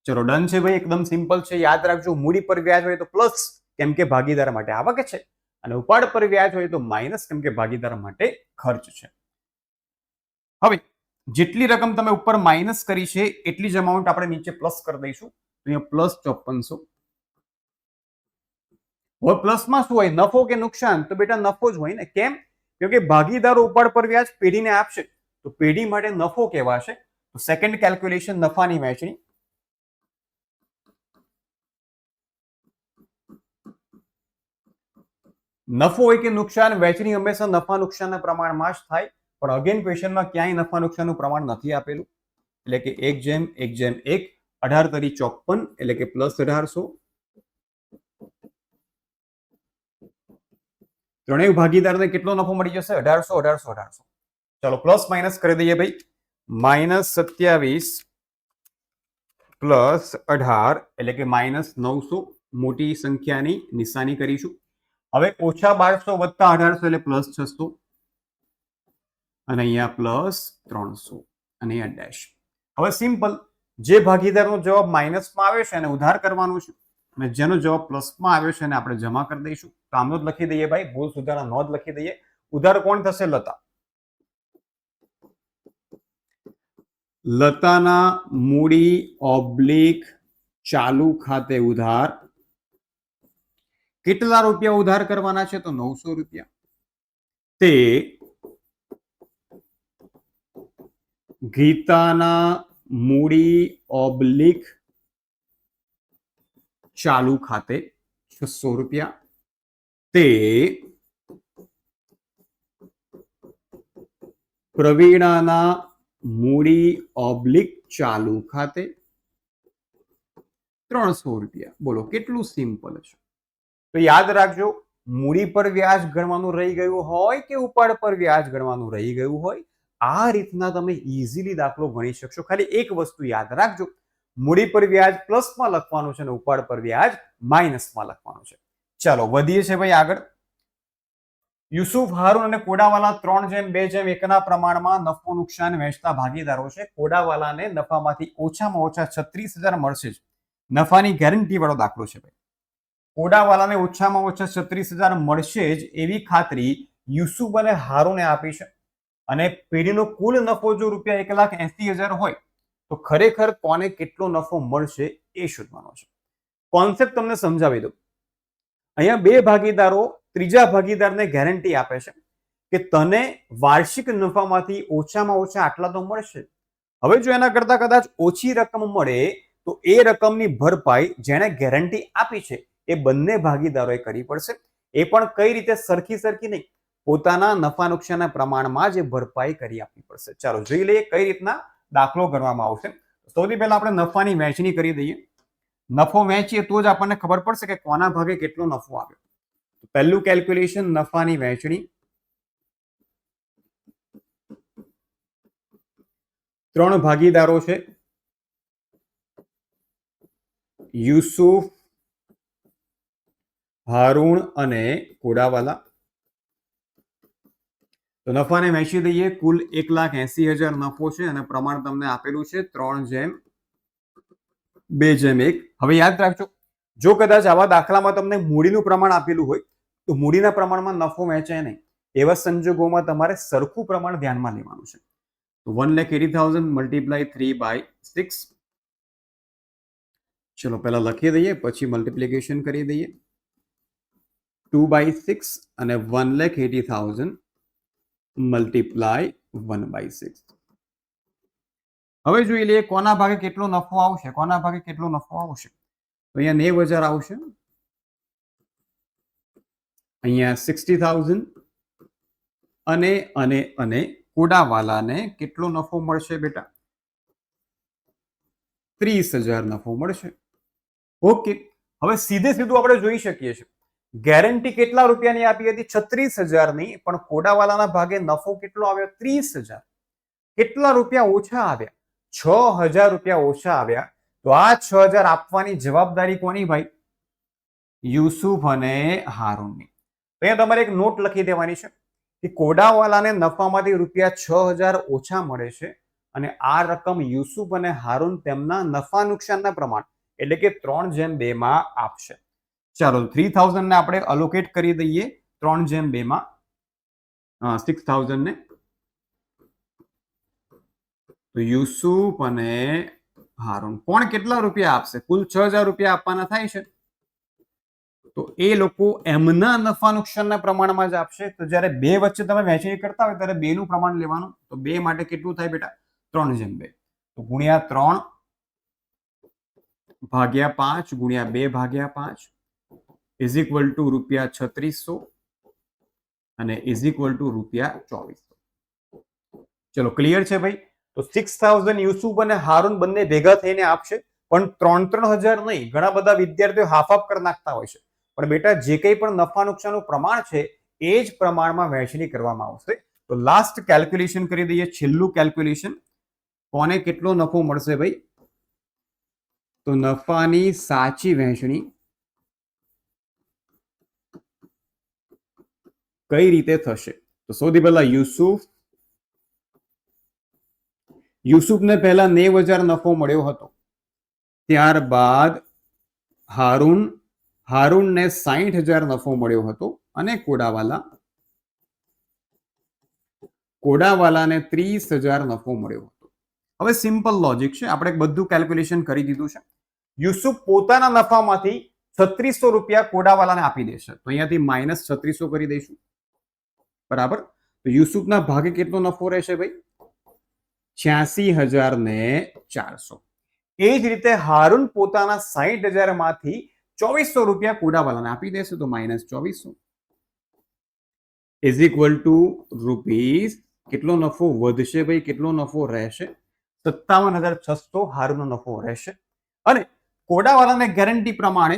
ચલો ડન છે ભાઈ, એકદમ સિમ્પલ છે. યાદ રાખજો મૂડી પર વ્યાજ હોય તો પ્લસ કેમ કે ભાગીદાર માટે આવક છે, અને ઉપાડ પર વ્યાજ હોય તો માઇનસ કેમ કે ભાગીદાર માટે ખર્ચ છે. હવે જેટલી રકમ તમે ઉપર માઇનસ કરી છે એટલી જ અમાઉન્ટ આપણે નીચે પ્લસ કરી દઈશું. તો અહીંયા પ્લસ 5400. હવે પ્લસમાં શું હોય, નફો કે નુકસાન? તો બેટા નફો જ હોય ને. કેમ? કેમ કે ભાગીદારો ઉપાડ પર વ્યાજ પેઢીને આપશે તો પેઢી માટે નફો કહેવાશે. તો સેકન્ડ કેલ્ક્યુલેશન નફાની વહેંચણી. નફો હોય કે નુકસાન, વહેંચણી હંમેશા નફા નુકસાનના પ્રમાણમાં જ થાય. પણ અગેન ક્વેશ્ચનમાં ક્યાંય નફા નુકસાનનું પ્રમાણ નથી આપેલું, એટલે કે 1:1:1. 18 તરી 54 એટલે કે પ્લસ 1800. ત્રણેય ભાગીદારને કેટલો નફો મળી જશે? 1800, 1800, 1800. ચાલો પ્લસ માઇનસ કરી દઈએ ભાઈ. -27 પ્લસ 18 એટલે કે -900. મોટી સંખ્યાની નિશાની કરીશું. હવે ઓછા 1200 વત્તા 1800 એટલે પ્લસ 600 અને અહીંયા પ્લસ 300 અને અહીંયા ડેશ. હવે સિમ્પલ, જે ભાગીદારનો જવાબ માઇનસમાં આવે છે એને ઉધાર કરવાનું છે અને જેનો જવાબ પ્લસમાં આવ્યો છે એને આપણે જમા કરી દઈશું. તો આમ નોંધ લખી દઈએ ભાઈ, ભૂલ સુધારણા નોંધ લખી દઈએ. ઉધાર કોણ થશે? લતા. લતાના મૂડી ઓબ્લિક ચાલુ ખાતે ઉધાર કેટલા રૂપિયા ઉધાર કરવાના છે? તો 900 રૂપિયા. તે ગીતાના મૂડી ઓબ્લિક ચાલુ ખાતે 600 રૂપિયા. તે પ્રવીણાના મૂડી ઓબ્લિક ચાલુ ખાતે 300 રૂપિયા. બોલો કેટલું સિમ્પલ છે. તો યાદ રાખજો, મૂડી પર વ્યાજ ગણવાનું રહી ગયું હોય કે ઉપાડ પર વ્યાજ ગણવાનું રહી ગયું હોય, આ રીતના તમે ઇઝીલી દાખલો ગણી શકશો. ખાલી એક વસ્તુ યાદ રાખજો, મૂડી પર વ્યાજ પ્લસમાં લખવાનું છે અને ઉપાડ પર વ્યાજ માઇનસમાં લખવાનું છે. ચાલો વધીએ છે ભાઈ આગળ. યુસુફ, હારૂન અને કોડાવાલા 3:2:1 પ્રમાણમાં નફો નુકસાન વહેંચતા ભાગીદારો છે. કોડાવાલાને નફામાંથી ઓછામાં ઓછા 36,000 મળશે જ. નફાની ગેરંટી વાળો દાખલો છે ભાઈ. કોડાવાલાને ઓછામાં ઓછા 36,000 મળશે જ એવી ખાતરી યુસુફ અને હારૂને આપી છે. અને પેઢીનો કુલ નફો જો ₹1,80,000 હોય તો ખરેખર કોને કેટલો નફો મળશે એ શોધવાનો છે. કોન્સેપ્ટ તમને સમજાવી દઉં. અહીંયા બે ભાગીદારો ત્રીજા ભાગીદારને ગેરંટી આપે છે કે તને વાર્ષિક નફામાંથી ઓછામાં ઓછા આટલા તો મળશે. હવે જો એના કરતા કદાચ ઓછી રકમ મળે તો એ રકમની ભરપાઈ જેણે ગેરંટી આપી છે એ બંને ભાગીદારોએ કરવી પડશે. એ પણ કઈ રીતે? સરખી નહીં, પોતાના નફા નુકસાનના પ્રમાણમાં જે ભરપાઈ કરી આપવી પડશે. ચાલો જોઈ લઈએ કઈ રીતના દાખલો કરવામાં આવશે. સૌથી પહેલા આપણે નફાની વહેંચણી કરી દઈએ. નફો વહેંચીએ તો જ આપણને ખબર પડશે કે કોના ભાગે કેટલો નફો આવ્યો. પહેલું કેલ્ક્યુલેશન, નફાની વહેંચણી. 3 ભાગીદારો છે, યુસુફ, હારૂન અને કોડાવાલા. તો નફાને વહેંચી દઈએ. કુલ 1,80,000 નફો છે અને પ્રમાણ તમને આપેલું છે 3:2:1. હવે યાદ રાખજો, જો કદાચ આવા દાખલામાં તમને મૂડીનું પ્રમાણ આપેલું હોય તો મૂડીના પ્રમાણમાં નફો વહેંચાય નહીં. એવા સંજોગોમાં તમારે સરખું પ્રમાણ ધ્યાનમાં લેવાનું છે. તો 1,80,000 મલ્ટીપ્લાય 3/6. ચલો પહેલા લખી દઈએ, પછી મલ્ટીપ્લિકેશન કરી દઈએ. 2/6 અને 1,80,000 મલ્ટીપ્લાય 1/6. હવે જોઈ લઈએ કોના ભાગે કેટલો નફો આવશે. કોના ભાગે કેટલો નફો આવશે? તો અહીંયા 90,000 આવશે, અહીંયા 60,000 અને અને અને કોડાવાલાને કેટલો નફો મળશે બેટા? 30,000 નફો મળશે. ઓકે, હવે સીધે સીધું આપણે જોઈ શકીએ છીએ ગેરંટી કેટલા રૂપિયાની આપી હતી? 36,000 ની. પણ કોડાવાલાના ભાગે નફો કેટલો આવ્યો? 30,000. કેટલા રૂપિયા ઓછા આવ્યા? 6,000 રૂપિયા ઓછા આવ્યા. તો આ 6,000 આપવાની જવાબદારી કોની ભાઈ? યુસુફ અને હારૂનની. તો અહીંયા તમારે એક નોટ લખી દેવાની છે કે કોડાવાલાને નફામાંથી ₹6,000 ઓછા મળે છે અને આ રકમ યુસુફ અને હારૂન તેમના નફા નુકસાનના પ્રમાણ એટલે કે 3:2 માં આપશે. ચાલો 3,000 ને આપણે અલોકેટ કરી દઈએ 3:2 માં. 6,000 ને તો યુસુફ અને હારૂન કોણ કેટલા રૂપિયા આપશે? કુલ 6,000 રૂપિયા આપવાના થાય છે. તો એ લોકો એમના નફા નુકસાનના પ્રમાણમાં જ આપશે. તો જ્યારે બે વચ્ચે તમે વહેંચણી કરતા હોય ત્યારે 2 નું પ્રમાણ લેવાનું. તો 2 માટે કેટલું થાય બેટા? 3:2. તો ગુણ્યા 3 ભાગ્યા 5 ગુણ્યા 2 ભાગ્યા 5 ઇઝ ઇક્વલ ટુ ₹3600 અને ઇઝ ઇક્વલ ટુ ₹2400. ચલો ક્લિયર છે ભાઈ? તો 6,000 યુસુફ અને હારૂન બંને ભેગા થઈને આપશે, પણ 3,000 નહીં. ઘણા બધા વિદ્યાર્થીઓ હાફ હાફ કરી નાખતા હોય છે. પણ બેટા જે કંઈ પણ નફા નુકસાનનું પ્રમાણ છે એ જ પ્રમાણમાં વહેંચણી કરવામાં આવશે. તો લાસ્ટ કેલ્ક્યુલેશન કરી દઈએ, છેલ્લું કેલ્ક્યુલેશન. કોને કેટલો નફો મળશે ભાઈ? તો નફાની સાચી વહેંચણી કઈ રીતે થશે? તો સૌથી પહેલા યુસુફને પહેલા 90,000 નફો મળ્યો હતો. ત્યારબાદ હારૂનને 60,000 નફો મળ્યો હતો અને કોડાવાલાને 30,000 નફો મળ્યો હતો. હવે સિમ્પલ લોજિક છે, આપણે બધું કેલ્ક્યુલેશન કરી દીધું છે. યુસુફ પોતાના નફામાંથી 3600 રૂપિયા કોડાવાલાને આપી દેશે. તો અહીંયાથી -3600 કરી દઈશું. બરાબર. તો યુસુફના ભાગે કેટલો નફો રહેશે ભાઈ? 86,400. એ જ રીતે હારૂન પોતાના 60,000 માંથી 2400 રૂપિયા કોડાવાલાને આપી દેશે. તો -2400. ઇઝ ઇક્વલ ટુ રૂપીસ કેટલો નફો વધશે ભાઈ, કેટલો નફો રહેશે? 57,600 હારુનો નફો રહેશે. અને કોડાવાલાને ગેરંટી પ્રમાણે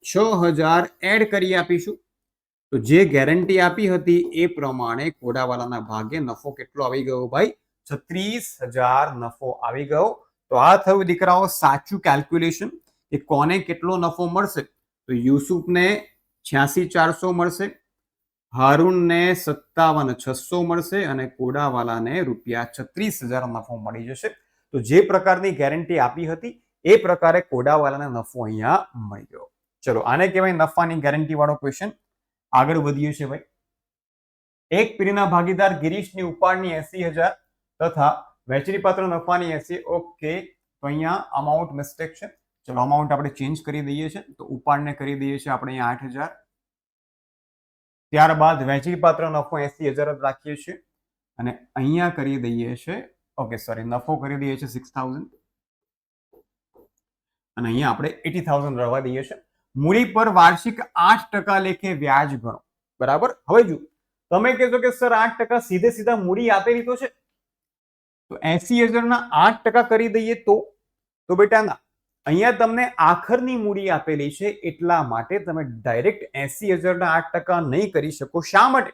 6000 એડ કરી આપીશું. તો જે ગેરંટી આપી હતી એ પ્રમાણે કોડાવાલાના ભાગે નફો કેટલો આવી ગયો ભાઈ? 36,000 નફો આવી ગયો. તો આ થયું દીકરાઓ સાચું કેલ્ક્યુલેશન કે કોને કેટલો નફો મળશે. તો યુસુફને 86,400 મળશે, હારૂનને 57,600 મળશે અને કોડાવાલાને રૂપિયા 36,000 નફો મળી જશે. તો જે પ્રકારની ગેરંટી આપી હતી એ પ્રકારે કોડાવાલાને નફો અહીંયા મળી ગયો. ચલો આને કહેવાય નફાની ગેરંટી વાળો ક્વેશ્ચન. આગળ વધીએ છે ભાઈ. એક પીઢીના ભાગીદાર ગિરીશની ઉપાડની 80,000 તથા વહેંચણી પાત્ર નફાની 80. ઓકે, તો અહીંયા અમાઉન્ટ મિસ્ટેક છે. ચલો અમાઉન્ટ આપણે ચેન્જ કરી દઈએ છીએ. તો ઉપાડને કરી દઈએ છીએ આપણે અહીંયા 8,000. ત્યારબાદ વહેંચણી પાત્ર નફો 80,000 જ રાખીએ છીએ અને અહીંયા કરી દઈએ છીએ ઓકે સોરી નફો કરી દઈએ છીએ 6,000 અને અહીંયા આપણે 80,000 રહેવા દઈએ છીએ. મૂડી પર વાર્ષિક 8% લેખે વ્યાજ ગણો. બરાબર. હવે જો તમે કહેશો કે સર 8% સીધે સીધા મૂડી આપેલી તો છે, તો 80,000 ના 8% કરી દઈએ તો બેટા ના, અહીંયા તમને આખરની મૂડી આપેલી છે એટલા માટે તમે ડાયરેક્ટ 80,000 ના 8% નહીં કરી શકો. શા માટે?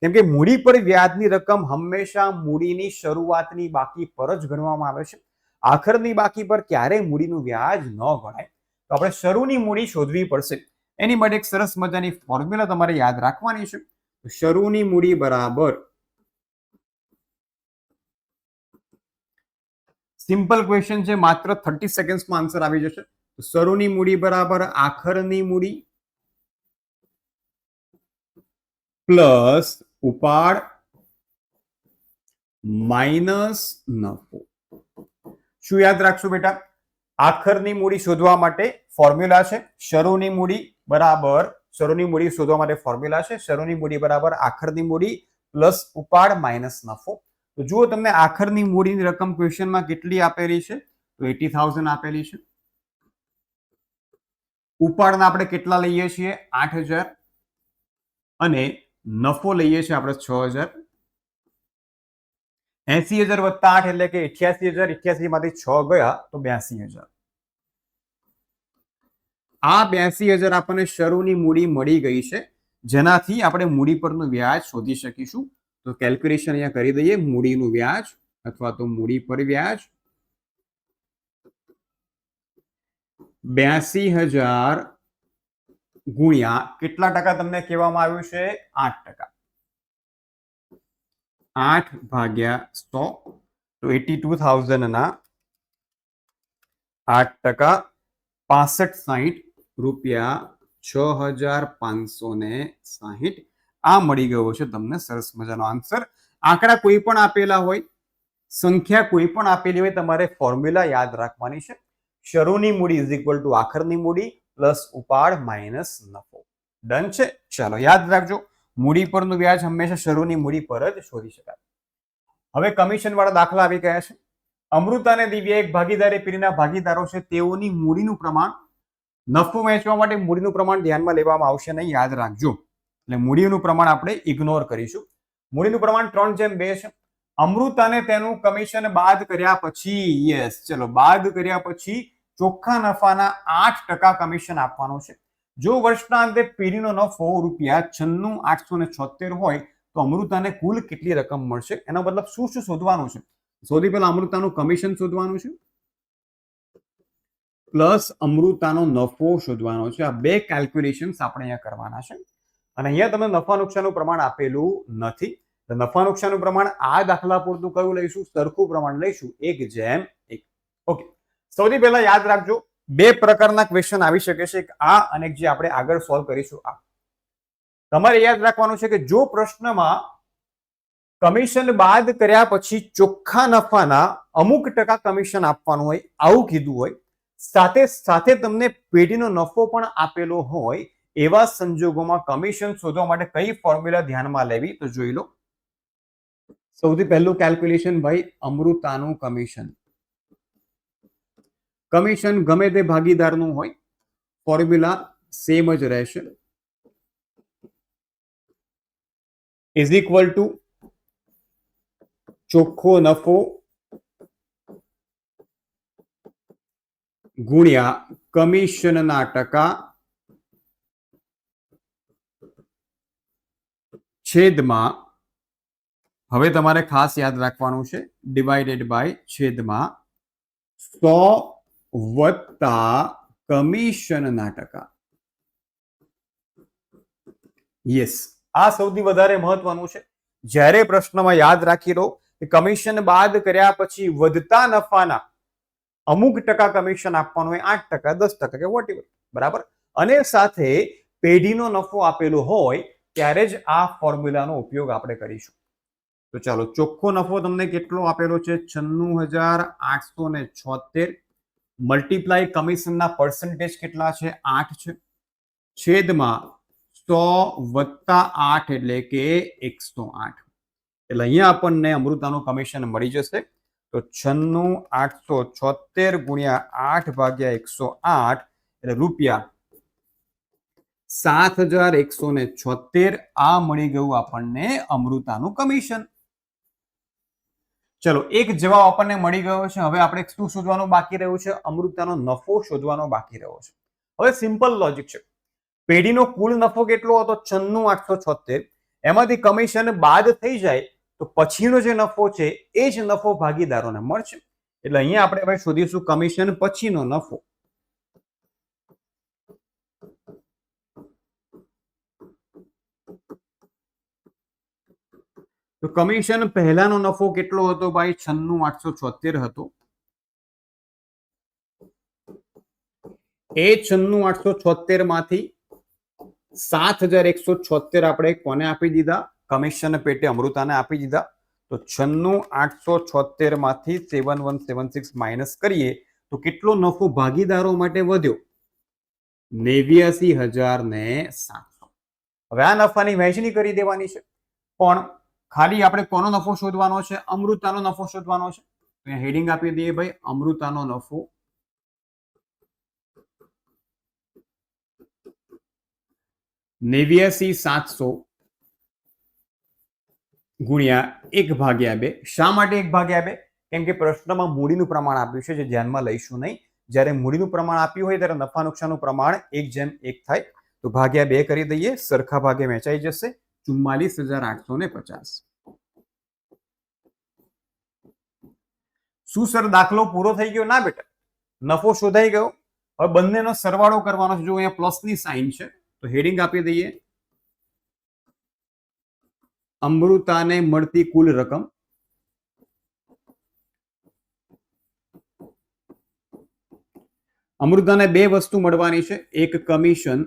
કેમ કે મૂડી પર વ્યાજની રકમ હંમેશા મૂડીની શરૂઆતની બાકી પર જ ગણવામાં આવે છે. આખરની બાકી પર ક્યારેય મૂડીનું વ્યાજ ન ગણાય. તો આપણે શરૂની મૂડી શોધવી પડશે. એની માટે એક સરસ મજાની ફોર્મ્યુલા તમારે યાદ રાખવાની છે. શરૂની મૂડી બરાબર, સિમ્પલ ક્વેશ્ચન છે, માત્ર 30 સેકન્ડ્સમાં આન્સર આવી જશે. શરૂની મૂડી બરાબર આખરની મૂડી પ્લસ ઉપાડ માઇનસ નફો. શું યાદ રાખશું બેટા? આખરની મૂડી શોધવા માટે ફોર્મ્યુલા છે શરૂની મૂડી બરાબર, શરૂની મૂડી શોધવા માટે ફોર્મ્યુલા છે શરૂની મૂડી બરાબર આખરની મૂડી પ્લસ ઉપાડ માઇનસ નફો. તો જુઓ તમને આખરની મૂડીની રકમ ક્વેશ્ચનમાં કેટલી આપેલી છે? તો 80,000 આપેલી છે. ઉપાડના આપણે કેટલા લઈએ છીએ? 8,000 અને નફો લઈએ છીએ આપણે 6,000. 80,000 વત્તા 8 એટલે કે 88,000. 88 માંથી 6 ગયા તો 82,000. આ 82,000 આપણને શરૂની મૂડી મળી ગઈ છે, જેનાથી આપણે મૂડી પરનું વ્યાજ શોધી શકીશું. તો કેલ્ક્યુલેશન અહીંયા કરી દઈએ. મૂડીનું વ્યાજ અથવા તો મૂડી પર વ્યાજ 82,000 ગુણ્યા કેટલા ટકા તમને કહેવામાં આવ્યું છે? 8%. 8 ભાગ્યા 100 તો 82,000 ના 8% 65-60 રૂપિયા 6,560. આ મળી ગયો છે તમને સરસ મજાનો આન્સર. આંકડા કોઈ પણ આપેલા હોય, સંખ્યા કોઈ પણ આપેલી હોય, તમારે ફોર્મ્યુલા યાદ રાખવાની છે. શરૂની મૂડી ઇઝ ઇક્વલ ટુ આખરની મૂડી પ્લસ ઉપાડ માઇનસ નફો. ડન છે. ચાલો યાદ રાખજો, મૂડી પરનું વ્યાજ હંમેશા શરૂની મૂડી પર જ શોધી શકાય. હવે કમિશન વાળા દાખલા આવી ગયા છે. અમૃતા અને દિવ્યા એક ભાગીદારી પેઢીના ભાગીદારો છે. તેઓની મૂડીનું પ્રમાણ, નફો વહેંચવા માટે મૂડીનું પ્રમાણ ધ્યાનમાં લેવામાં આવશે નહીં, યાદ રાખજો. એટલે મૂડીનું પ્રમાણ આપણે ઇગ્નોર કરીશું. મૂડીનું પ્રમાણ 3:2 છે. અમૃતાને તેનું કમિશન બાદ કર્યા પછી, યસ ચલો બાદ કર્યા પછી ચોખ્ખા નફાના 8% કમિશન આપવાનું છે. જો વર્ષના અંતે પેઢીનો નફો ₹96,876 હોય તો અમૃતાને કુલ કેટલી રકમ મળશે? એનો મતલબ શું શું શોધવાનું છે? સૌથી પહેલા અમૃતાનું કમિશન શોધવાનું છે પ્લસ અમૃતાનો નફો શોધવાનો છે. આ બે કેલ્ક્યુલેશન્સ આપણે અહીંયા કરવાના છે. અને અહીંયા તમને નફા નુકસાનનું પ્રમાણ આપેલું નથી. નફા નુકસાનનું પ્રમાણ આ દાખલા પૂરતું કયું લઈશું? સરખું પ્રમાણ લઈશું, 1:1. ઓકે, સૌથી પહેલા યાદ રાખજો, બે પ્રકારના ક્વેશ્ચન આવી શકે છે, આ અને જે આપણે આગળ સોલ્વ કરીશું આ. તમારે યાદ રાખવાનું છે કે જો પ્રશ્નમાં કમિશન બાદ કર્યા પછી ચોખ્ખા નફાના અમુક ટકા કમિશન આપવાનું હોય, આવું કીધું હોય, સાથે સાથે તમને પેઢીનો નફો પણ આપેલો હોય, એવા સંજોગોમાં કમિશન શોધવા માટે કઈ ફોર્મ્યુલા ધ્યાનમાં લેવી? તો જોઈ લો. સૌથી પહેલું કેલ્ક્યુલેશન ભાઈ, અમૃતાનું કમિશન. કમિશન ગમે તે ભાગીદારનું હોય, ફોર્મ્યુલા સેમ જ રહેશે. ઇઝ ઇક્વલ ટુ ચોખ્ખો નફો ગુણ્યા કમિશનના ટકા છેદમાં, હવે તમારે ખાસ યાદ રાખવાનું છે, ડિવાઇડેડ બાય છેદમાં 100 વત્તા કમિશનના ટકા. યસ, આ સૌથી વધારે મહત્વનું છે. જ્યારે પ્રશ્નમાં યાદ રાખી લો કે કમિશન બાદ કર્યા પછી વધતા નફાના અમુક ટકા કમિશન આપવાનું હોય, 8%, 10% કે વોટેવર, બરાબર, અને સાથે પેઢીનો નફો આપેલો હોય ત્યારે જ આ ફોર્મ્યુલાનો ઉપયોગ આપણે કરીશું. તો ચાલો, ચોખ્ખો નફો તમને કેટલો આપેલો છે? 96,876 મલ્ટીપ્લાય કમિશનના પર્સન્ટેજ કેટલા છે? 8 છે, છેદમાં 100 વત્તા 8 એટલે કે 108. એટલે અહીંયા આપણને અમૃતાનું કમિશન મળી જશે. તો 96,876 ગુણ્યા 8 ભાગ્યા 108 એટલે રૂપિયા 7,176. આ મળી ગયું આપણને અમૃતાનું કમિશન. ચલો, એક જવાબ આપણને મળી ગયો છે. હવે આપણે શું શોધવાનું બાકી રહ્યું છે? અમૃતાનો નફો શોધવાનો બાકી રહ્યો છે. હવે સિમ્પલ લોજિક છે. પેઢીનો કુલ નફો કેટલો હતો? 96,876. એમાંથી કમિશન બાદ થઈ જાય તો પછીનો જે નફો છે એ જ નફો ભાગીદારોને મળશે. એટલે અહીંયા આપણે હવે શોધીશું કમિશન પછીનો નફો. તો કમિશન પહેલાનો નફો કેટલો હતો ભાઈ? 96,876 હતો. એ 96,876 માંથી 7,176 આપણે કોને આપી દીધા? કમિશન પેટે અમૃતાને આપી દીધા. તો 96,876 માંથી 7176 માઇનસ કરીએ તો કેટલો નફો ભાગીદારો માટે વધ્યો? 89,700. હવે આ નફાની વહેંચણી કરી દેવાની છે, પણ ખાલી આપણે કોનો નફો શોધવાનો છે? અમૃતાનો નફો શોધવાનો છે. હેડિંગ આપી દઈએ ભાઈ, અમૃતાનો નફો. 89,700 ગુણ્યા 1/2. શા માટે 1/2? કેમ કે પ્રશ્નમાં મૂડીનું પ્રમાણ આપ્યું છે, જે ધ્યાનમાં લઈશું નહીં. જ્યારે મૂડીનું પ્રમાણ આપ્યું હોય ત્યારે નફા નુકસાનનું પ્રમાણ 1:1 થાય. તો ભાગ્યા 2 કરી દઈએ, સરખા ભાગે વહેંચાઈ જશે. 44,850. શું સર દાખલો પૂરો થઈ ગયો? ના બેટા, નફો શોધાઈ ગયો. હવે બંનેનો સરવાળો કરવાનો છે. જો અહીંયા પ્લસની સાઇન છે તો હેડિંગ આપી દઈએ, અમૃતાને મળતી કુલ રકમ અમૃતાને બે વસ્તુ મળવાની છે. એક કમિશન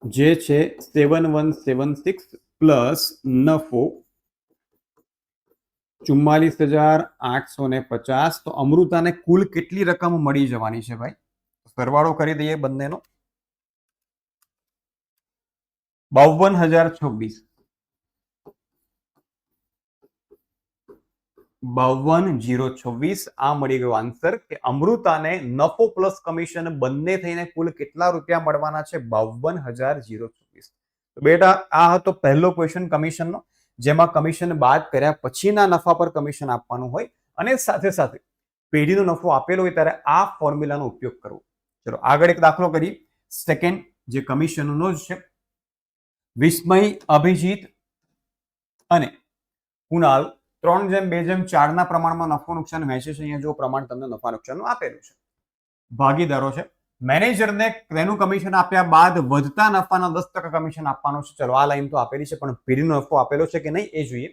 જે છે 7176 પ્લસ નફો 44,850. તો અમૃતાને કુલ કેટલી રકમ મળી જવાની છે ભાઈ? સરવાળો કરી દઈએ બંનેનો. 52,026. 52,026. આ મળી ગયો આન્સર કે અમૃતાને નફો પ્લસ કમિશન બંને થઈને કુલ કેટલા રૂપિયા મળવાના છે? 52,026. તો બેટા આ હતો પહેલો ક્વેશ્ચન કમિશનનો, જેમાં કમિશન બાદ કર્યા પછીના નફા પર કમિશન આપવાનું હોય અને સાથે સાથે પેઢીનો નફો આપેલો હોય ત્યારે આ ફોર્મ્યુલાનો ઉપયોગ કરવો. ચલો આગળ એક દાખલો કરીએ. સેકન્ડ જે કમિશનનો જ છે. વિસ્મય, અભિજીત અને કુણાલ 3:2:4 ના પ્રમાણમાં નફો નુકસાન વહેંચે છે. અહીંયા જો પ્રમાણ તમને નફા નુકસાનનું આપેલું છે. ભાગીદારો છે. મેનેજરને તેનું કમિશન આપ્યા બાદ વધતા નફાના 10% કમિશન આપવાનું છે. ચલો આ લાઈન તો આપેલી છે, પણ પેઢીનો નફો આપેલો છે કે નહીં એ જોઈએ.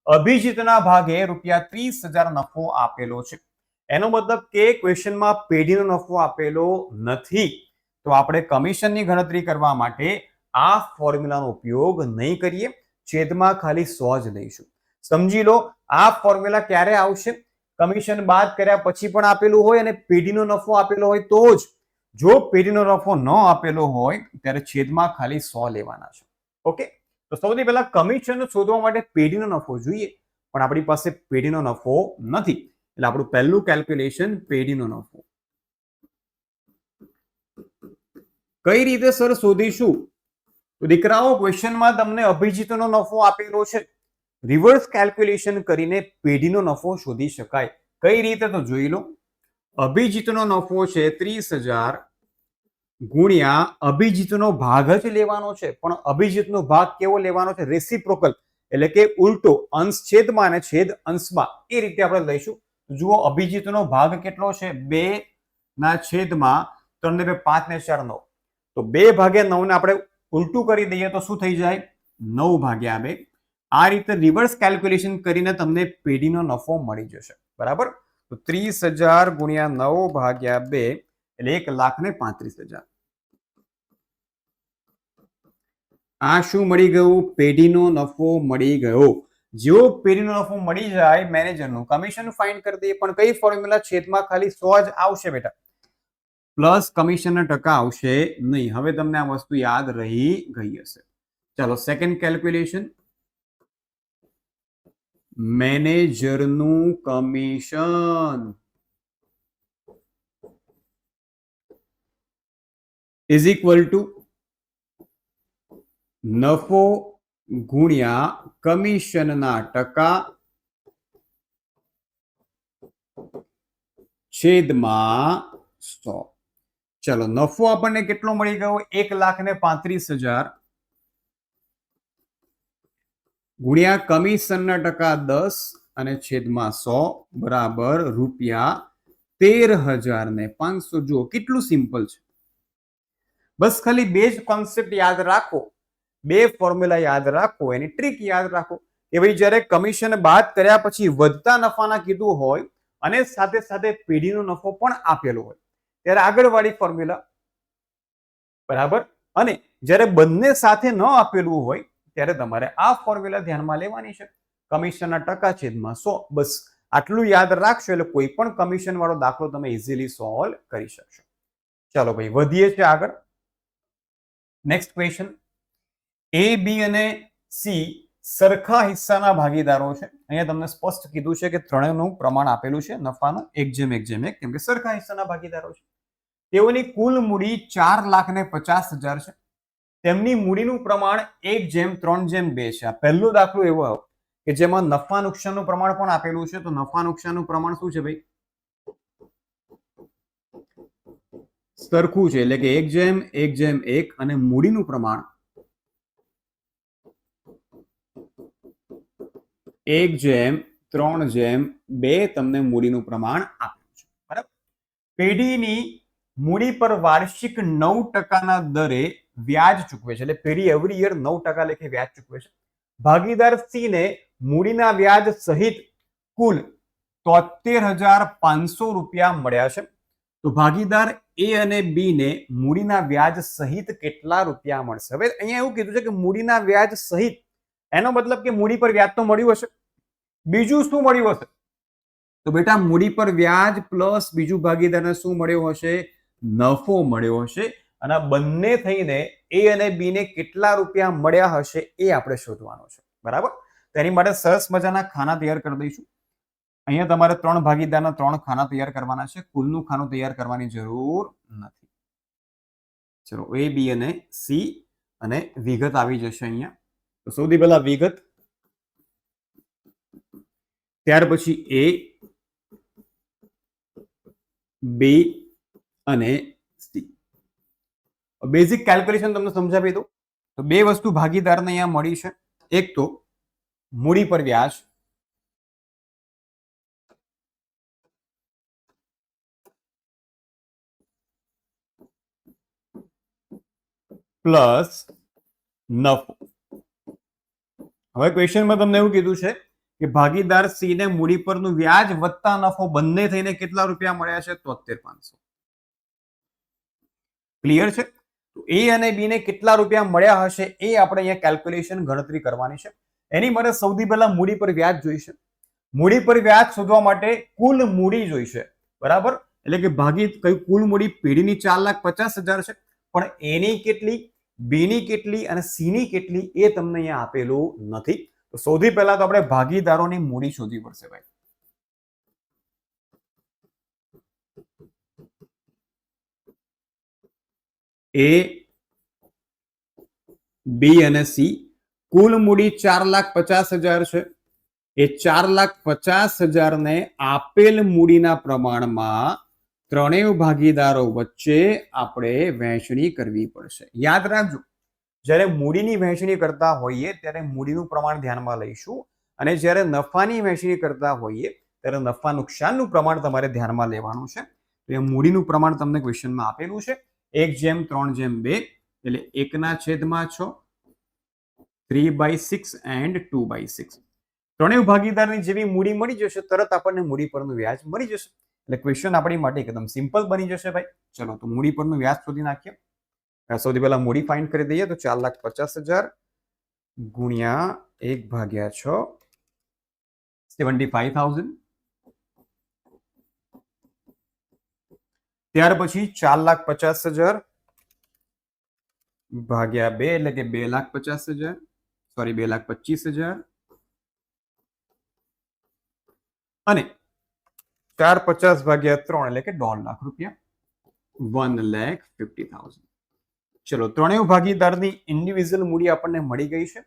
અભિજીતના ભાગે ₹30,000 નફો આપેલો છે. એનો મતલબ કે ક્વેશ્ચનમાં પેઢીનો નફો આપેલો નથી. તો આપણે કમિશનની ગણતરી કરવા માટે આ ફોર્મ્યુલાનો ઉપયોગ નહીં કરીએ. છેદમાં ખાલી 100 જ લઈશું. સમજી લો, આ ફોર્મ્યુલા ક્યારે આવશે? કમિશન બાદ કર્યા પછી પણ આપેલું હોય અને પેઢીનો નફો આપેલો હોય તો જ. જો પેઢીનો નફો ન આપેલો હોય ત્યારે છેદમાં ખાલી 100 લેવાના છે. ઓકે, તો સૌથી પહેલા કમિશન શોધવા માટે પેઢીનો નફો જોઈએ, પણ આપણી પાસે પેઢીનો નફો નથી. એટલે આપણું પહેલું કેલ્ક્યુલેશન પેઢીનો નફો. કઈ રીતે સર શોધીશું? તો દીકરાઓ ક્વેશ્ચનમાં તમને અભિજીતનો નફો આપેલો છે. રિવર્સ કેલ્ક્યુલેશન કરીને પેઢીનો નફો શોધી શકાય. કઈ રીતે તો જોઈ લો. અભિજીતનો નફો છે 30,000 ગુણ્યા અભિજીતનો ભાગ જ લેવાનો છે, પણ અભિજીતનો ભાગ કેવો લેવાનો છે? રેસિપ્રોકલ, એટલે કે ઉલટો, અંશ છેદમાં અને છેદ અંશમાં. એ રીતે આપણે લઈશું. જુઓ, અભિજીતનો ભાગ કેટલો છે? 2 ના છેદમાં 3 ને 2 5 ને 4 9. તો 2 ભાગ્યા 9 ને આપણે ઉલટું કરી દઈએ તો શું થઈ જાય? 9 ભાગ્યા 2. આ રીતે રિવર્સ કેલ્ક્યુલેશન કરીને તમને પેઢીનો નફો મળી જશે. બરાબર? તો 30,000 ગુણ્યા 9 ભાગ્યા 2 એટલે 1,35,000. આ શું મળી ગયું? પેઢીનો નફો મળી ગયો. જો પેઢીનો નફો મળી જાય, મેનેજરનું કમિશન ફાઇન્ડ કરી દઈએ. પણ કઈ ફોર્મ્યુલા? છેદમાં ખાલી 100 જ આવશે બેટા, પ્લસ કમિશનના ટકા આવશે નહીં. હવે તમને આ વસ્તુ યાદ રહી ગઈ હશે. ચાલો, સેકન્ડ કેલ્ક્યુલેશન. મેનેજરનું કમિશન ઇઝ ઇક્વલ ટુ નફો ગુણ્યા કમિશનના ટકા છેદમાં 100. ચલો, નફો આપણને કેટલો મળી ગયો? 1,35,000 ગુણ્યા કમિશનના ટકા 10 અને છેદમાં 100 બરાબર ₹13,500. જુઓ કેટલું સિમ્પલ છે. બસ ખાલી બે જ કોન્સેપ્ટ યાદ રાખો, બે ફોર્મ્યુલા યાદ રાખો, એની ટ્રીક યાદ રાખો કે ભાઈ જ્યારે કમિશન બાદ કર્યા પછી વધતા નફાના કીધું હોય અને સાથે સાથે પેઢીનો નફો પણ આપેલો હોય ત્યારે આગળવાળી ફોર્મ્યુલા, બરાબર. અને જ્યારે બંને સાથે ન આપેલું હોય ત્યારે તમારે આ ફોર્મ્યુલા ધ્યાનમાં લેવાની છે. કમિશનના ટકા છેદમાં 100. બસ આટલું યાદ રાખશો એટલે કોઈ પણ કમિશન વાળો દાખલો તમે ઇઝીલી સોલ્વ કરી શકશો. ચાલો ભાઈ, વધીએ છીએ આગળ. Next question. એ, બી અને સી સરખા હિસ્સાના ભાગીદારો છે. અહીંયા તમને સ્પષ્ટ કીધું છે કે ત્રણેયનું પ્રમાણ આપેલું છે નફાનું 1:1:1, કેમ કે સરખા હિસ્સાના ભાગીદારો છે. તેઓની કુલ મૂડી 4,50,000 છે. તેમની મૂડીનું પ્રમાણ 1:3:2 છે. આ પહેલો દાખલો એવો કે જેમાં નફા નુકસાનનું પ્રમાણ પણ આપેલું છે. તો નફા નુકસાનનું પ્રમાણ શું છે ભાઈ? સરખું છે, એટલે કે 1:1:1 અને મૂડીનું પ્રમાણ 1:3:2 તમને મૂડીનું પ્રમાણ આપ્યું છે. બરાબર. પેઢીની મૂડી પર વાર્ષિક 9% દરે વ્યાજ ચૂકવે છે. એટલે પેઢી એવરી યર 9% લેખે વ્યાજ ચૂકવે છે. ભાગીદાર સી ને મૂડીના વ્યાજ સહિત કુલ 73,500 રૂપિયા મળ્યા છે. તો ભાગીદાર એ અને બી ને મૂડીના વ્યાજ સહિત કેટલા રૂપિયા મળશે? હવે અહીંયા એવું કીધું છે કે મૂડીના વ્યાજ સહિત, એનો મતલબ કે મૂડી પર વ્યાજ તો મળ્યું હશે. બીજું શું મળ્યું હશે? તો બેટા મૂડી પર વ્યાજ પ્લસ બીજું ભાગીદારને શું મળ્યો હશે? નફો મળ્યો હશે. અને બંને થઈને એ અને બી ને કેટલા રૂપિયા મળ્યા હશે એ આપણે શોધવાનું છે. બરાબર. તેની માટે સરસ મજાના ખાના તૈયાર કરી દઈશું. અહીંયા તમારે 3 ભાગીદારના 3 ખાના તૈયાર કરવાના છે. કુલનું ખાનું તૈયાર કરવાની જરૂર નથી. ચલો, એ, બી અને સી અને વિગત આવી જશે અહીંયા. તો સૌથી પહેલા વિગત, ત્યાર પછી એ, બી અને સી. બેઝિક કેલ્ક્યુલેશન તમને સમજાવી દઉં. તો બે વસ્તુ ભાગીદારને અહીંયા મળી છે. એક તો મૂડી પર વ્યાજ પ્લસ નફો. હવે ક્વેશ્ચનમાં તમને એવું કીધું છે કે ભાગીદાર સી ને મૂડી પરનું વ્યાજ વત્તા નફો બંને થઈને કેટલા રૂપિયા મળ્યા છે? 73,500. ક્લિયર છે? તો એ અને બી ને કેટલા રૂપિયા મળ્યા હશે એ આપણે અહીંયા કેલ્ક્યુલેશન ગણતરી કરવાની છે. એની માટે સૌથી પહેલા મૂડી પર વ્યાજ જોઈશે. મૂડી પર વ્યાજ શોધવા માટે કુલ મૂડી જોઈશે. બરાબર. એટલે કે કુલ મૂડી પેઢીની 4,50,000 છે, પણ એની કેટલી, બીની કેટલી અને સીની કેટલી એ તમને અહીંયા આપેલું નથી. તો સૌથી પહેલા તો આપણે ભાગીદારોની મૂડી શોધવી પડશે ભાઈ. એ, બી અને સી. કુલ મૂડી 4,50,000 છે. એ 4,50,000 ને આપેલ મૂડીના પ્રમાણમાં ત્રણેય ભાગીદારો વચ્ચે આપણે વહેંચણી કરવી પડશે. યાદ રાખજો, જ્યારે મૂડીની વહેંચણી કરતા હોઈએ ત્યારે મૂડીનું પ્રમાણ ધ્યાનમાં લઈશું, અને જ્યારે નફાની વહેંચણી કરતા હોઈએ ત્યારે નફા નુકસાનનું પ્રમાણ તમારે ધ્યાનમાં લેવાનું છે. તો એ મૂડીનું પ્રમાણ તમને ક્વેશ્ચનમાં આપેલું છે 1:3:2, એટલે 1/6, 3/6 એન્ડ 2/6. ત્રણેય ભાગીદારની જેવી મૂડી મળી જશે તરત આપણને મૂડી પરનું વ્યાજ મળી જશે. એટલે ક્વેશ્ચન આપણી માટે એકદમ સિમ્પલ બની જશે ભાઈ. ચલો તો મૂડી પરનું વ્યાજ શોધી નાખીએ. સૌથી પહેલા મૂડી ફાઇન્ડ કરી દઈએ તો 4,50,000 ગુણ્યા 1/6, 75,000. ત્યાર પછી 4,50,000 ભાગ્યા 2 એટલે કે 2,50,000, સોરી 2,25,000, અને 450 ભાગ્યા 3 એટલે કે 1.5 લાખ રૂપિયા, 1,50,000. ચલો ત્રણેય ભાગીદારની ઇન્ડિવિજ્યુઅલ મૂડી આપણને મળી ગઈ છે.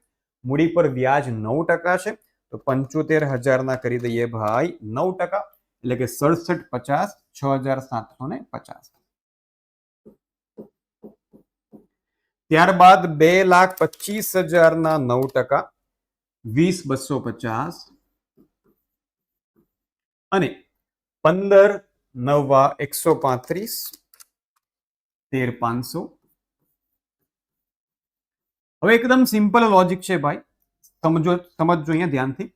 મૂડી પર વ્યાજ 9% છે, તો 75,000 ના કરી દઈએ ભાઈ 9%, એટલે કે 67,50, 6,750. ત્યારબાદ 2,25,000 ના 9%, 20,250, અને 15,9,135, 13,500. હવે એકદમ સિમ્પલ લોજિક છે ભાઈ, સમજો અહીંયા ધ્યાનથી.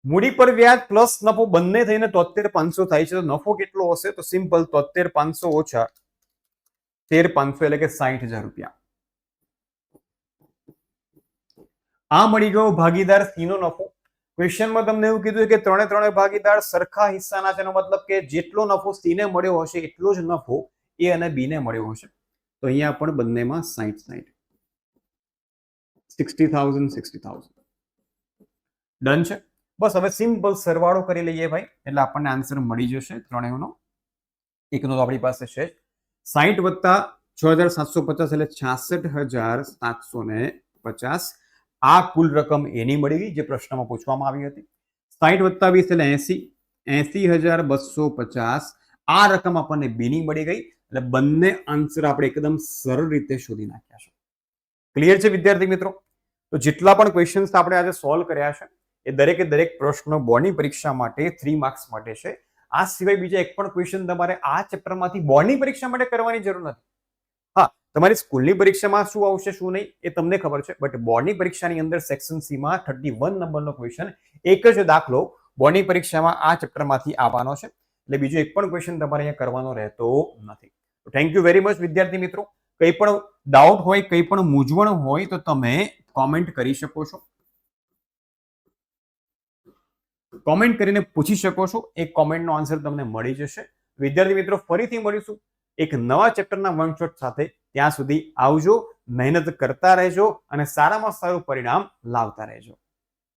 મૂડી પર વ્યાજ પ્લસ નફો બંને થઈને 73,500 થાય છે. તો નફો કેટલો હશે? તો સિમ્પલ 73,500 ઓછા 13,500 એટલે કે 60,000 રૂપિયા. આ મળી ગયો ભાગીદાર સી નો નફો. ક્વેશ્ચનમાં તમને એવું કીધું કે ત્રણે ભાગીદાર સરખા હિસ્સાના છે, એનો મતલબ કે જેટલો નફો સી ને મળ્યો હશે એટલો જ નફો એ અને બી ને મળ્યો હશે. તો અહીંયા પણ બંનેમાં 60,000, 60,000. ડન છે. બસ હવે સિમ્પલ સરવાળો કરી લઈએ ભાઈ, એટલે આપણને આન્સર મળી જશે ત્રણેયનો. એકનો તો આપણી પાસે છે 60 વત્તા 6,750 એટલે 66,750. આ કુલ રકમ એની મળી ગઈ જે પ્રશ્નમાં પૂછવામાં આવી હતી. 60 વત્તા 20 એટલે 80,250. આ રકમ આપણને બીની મળી ગઈ. એટલે બંને આન્સર આપણે એકદમ સરળ રીતે શોધી નાખ્યા છે. ક્લિયર છે વિદ્યાર્થી મિત્રો? તો જેટલા પણ ક્વેશ્ચન્સ આપણે આજે સોલ્વ કર્યા છે એ દરેક પ્રશ્નો બોર્ડની પરીક્ષા માટે 3 માર્ક્સ માટે છે. આ સિવાય બીજા એક પણ ક્વેશ્ચન તમારે આ ચેપ્ટરમાંથી બોર્ડની પરીક્ષા માટે કરવાની જરૂર નથી. હા, તમારી સ્કૂલની પરીક્ષામાં શું આવશે શું નહીં એ તમને ખબર છે, બટ બોર્ડની પરીક્ષાની અંદર સેક્શન સી માં 31 નંબરનો ક્વેશ્ચન, એક જ દાખલો બોર્ડની પરીક્ષામાં આ ચેપ્ટરમાંથી આવવાનો છે. એટલે બીજો એક પણ ક્વેશ્ચન તમારે અહીંયા કરવાનો રહેતો નથી. થેન્ક યુ વેરી મચ વિદ્યાર્થી મિત્રો. કંઈ પણ ડાઉટ હોય, કંઈ પણ મૂંઝવણ હોય તો તમે કોમેન્ટ કરી શકો છો, કોમેન્ટ કરીને પૂછી શકો છો. એક કોમેન્ટનો આન્સર તમને મળી જશે. વિદ્યાર્થી મિત્રો ફરીથી મળીશું એક નવા ચેપ્ટરના વન શોટ સાથે. ત્યાં સુધી આવજો, મહેનત કરતા રહેજો અને સારામાં સારું પરિણામ લાવતા રહેજો.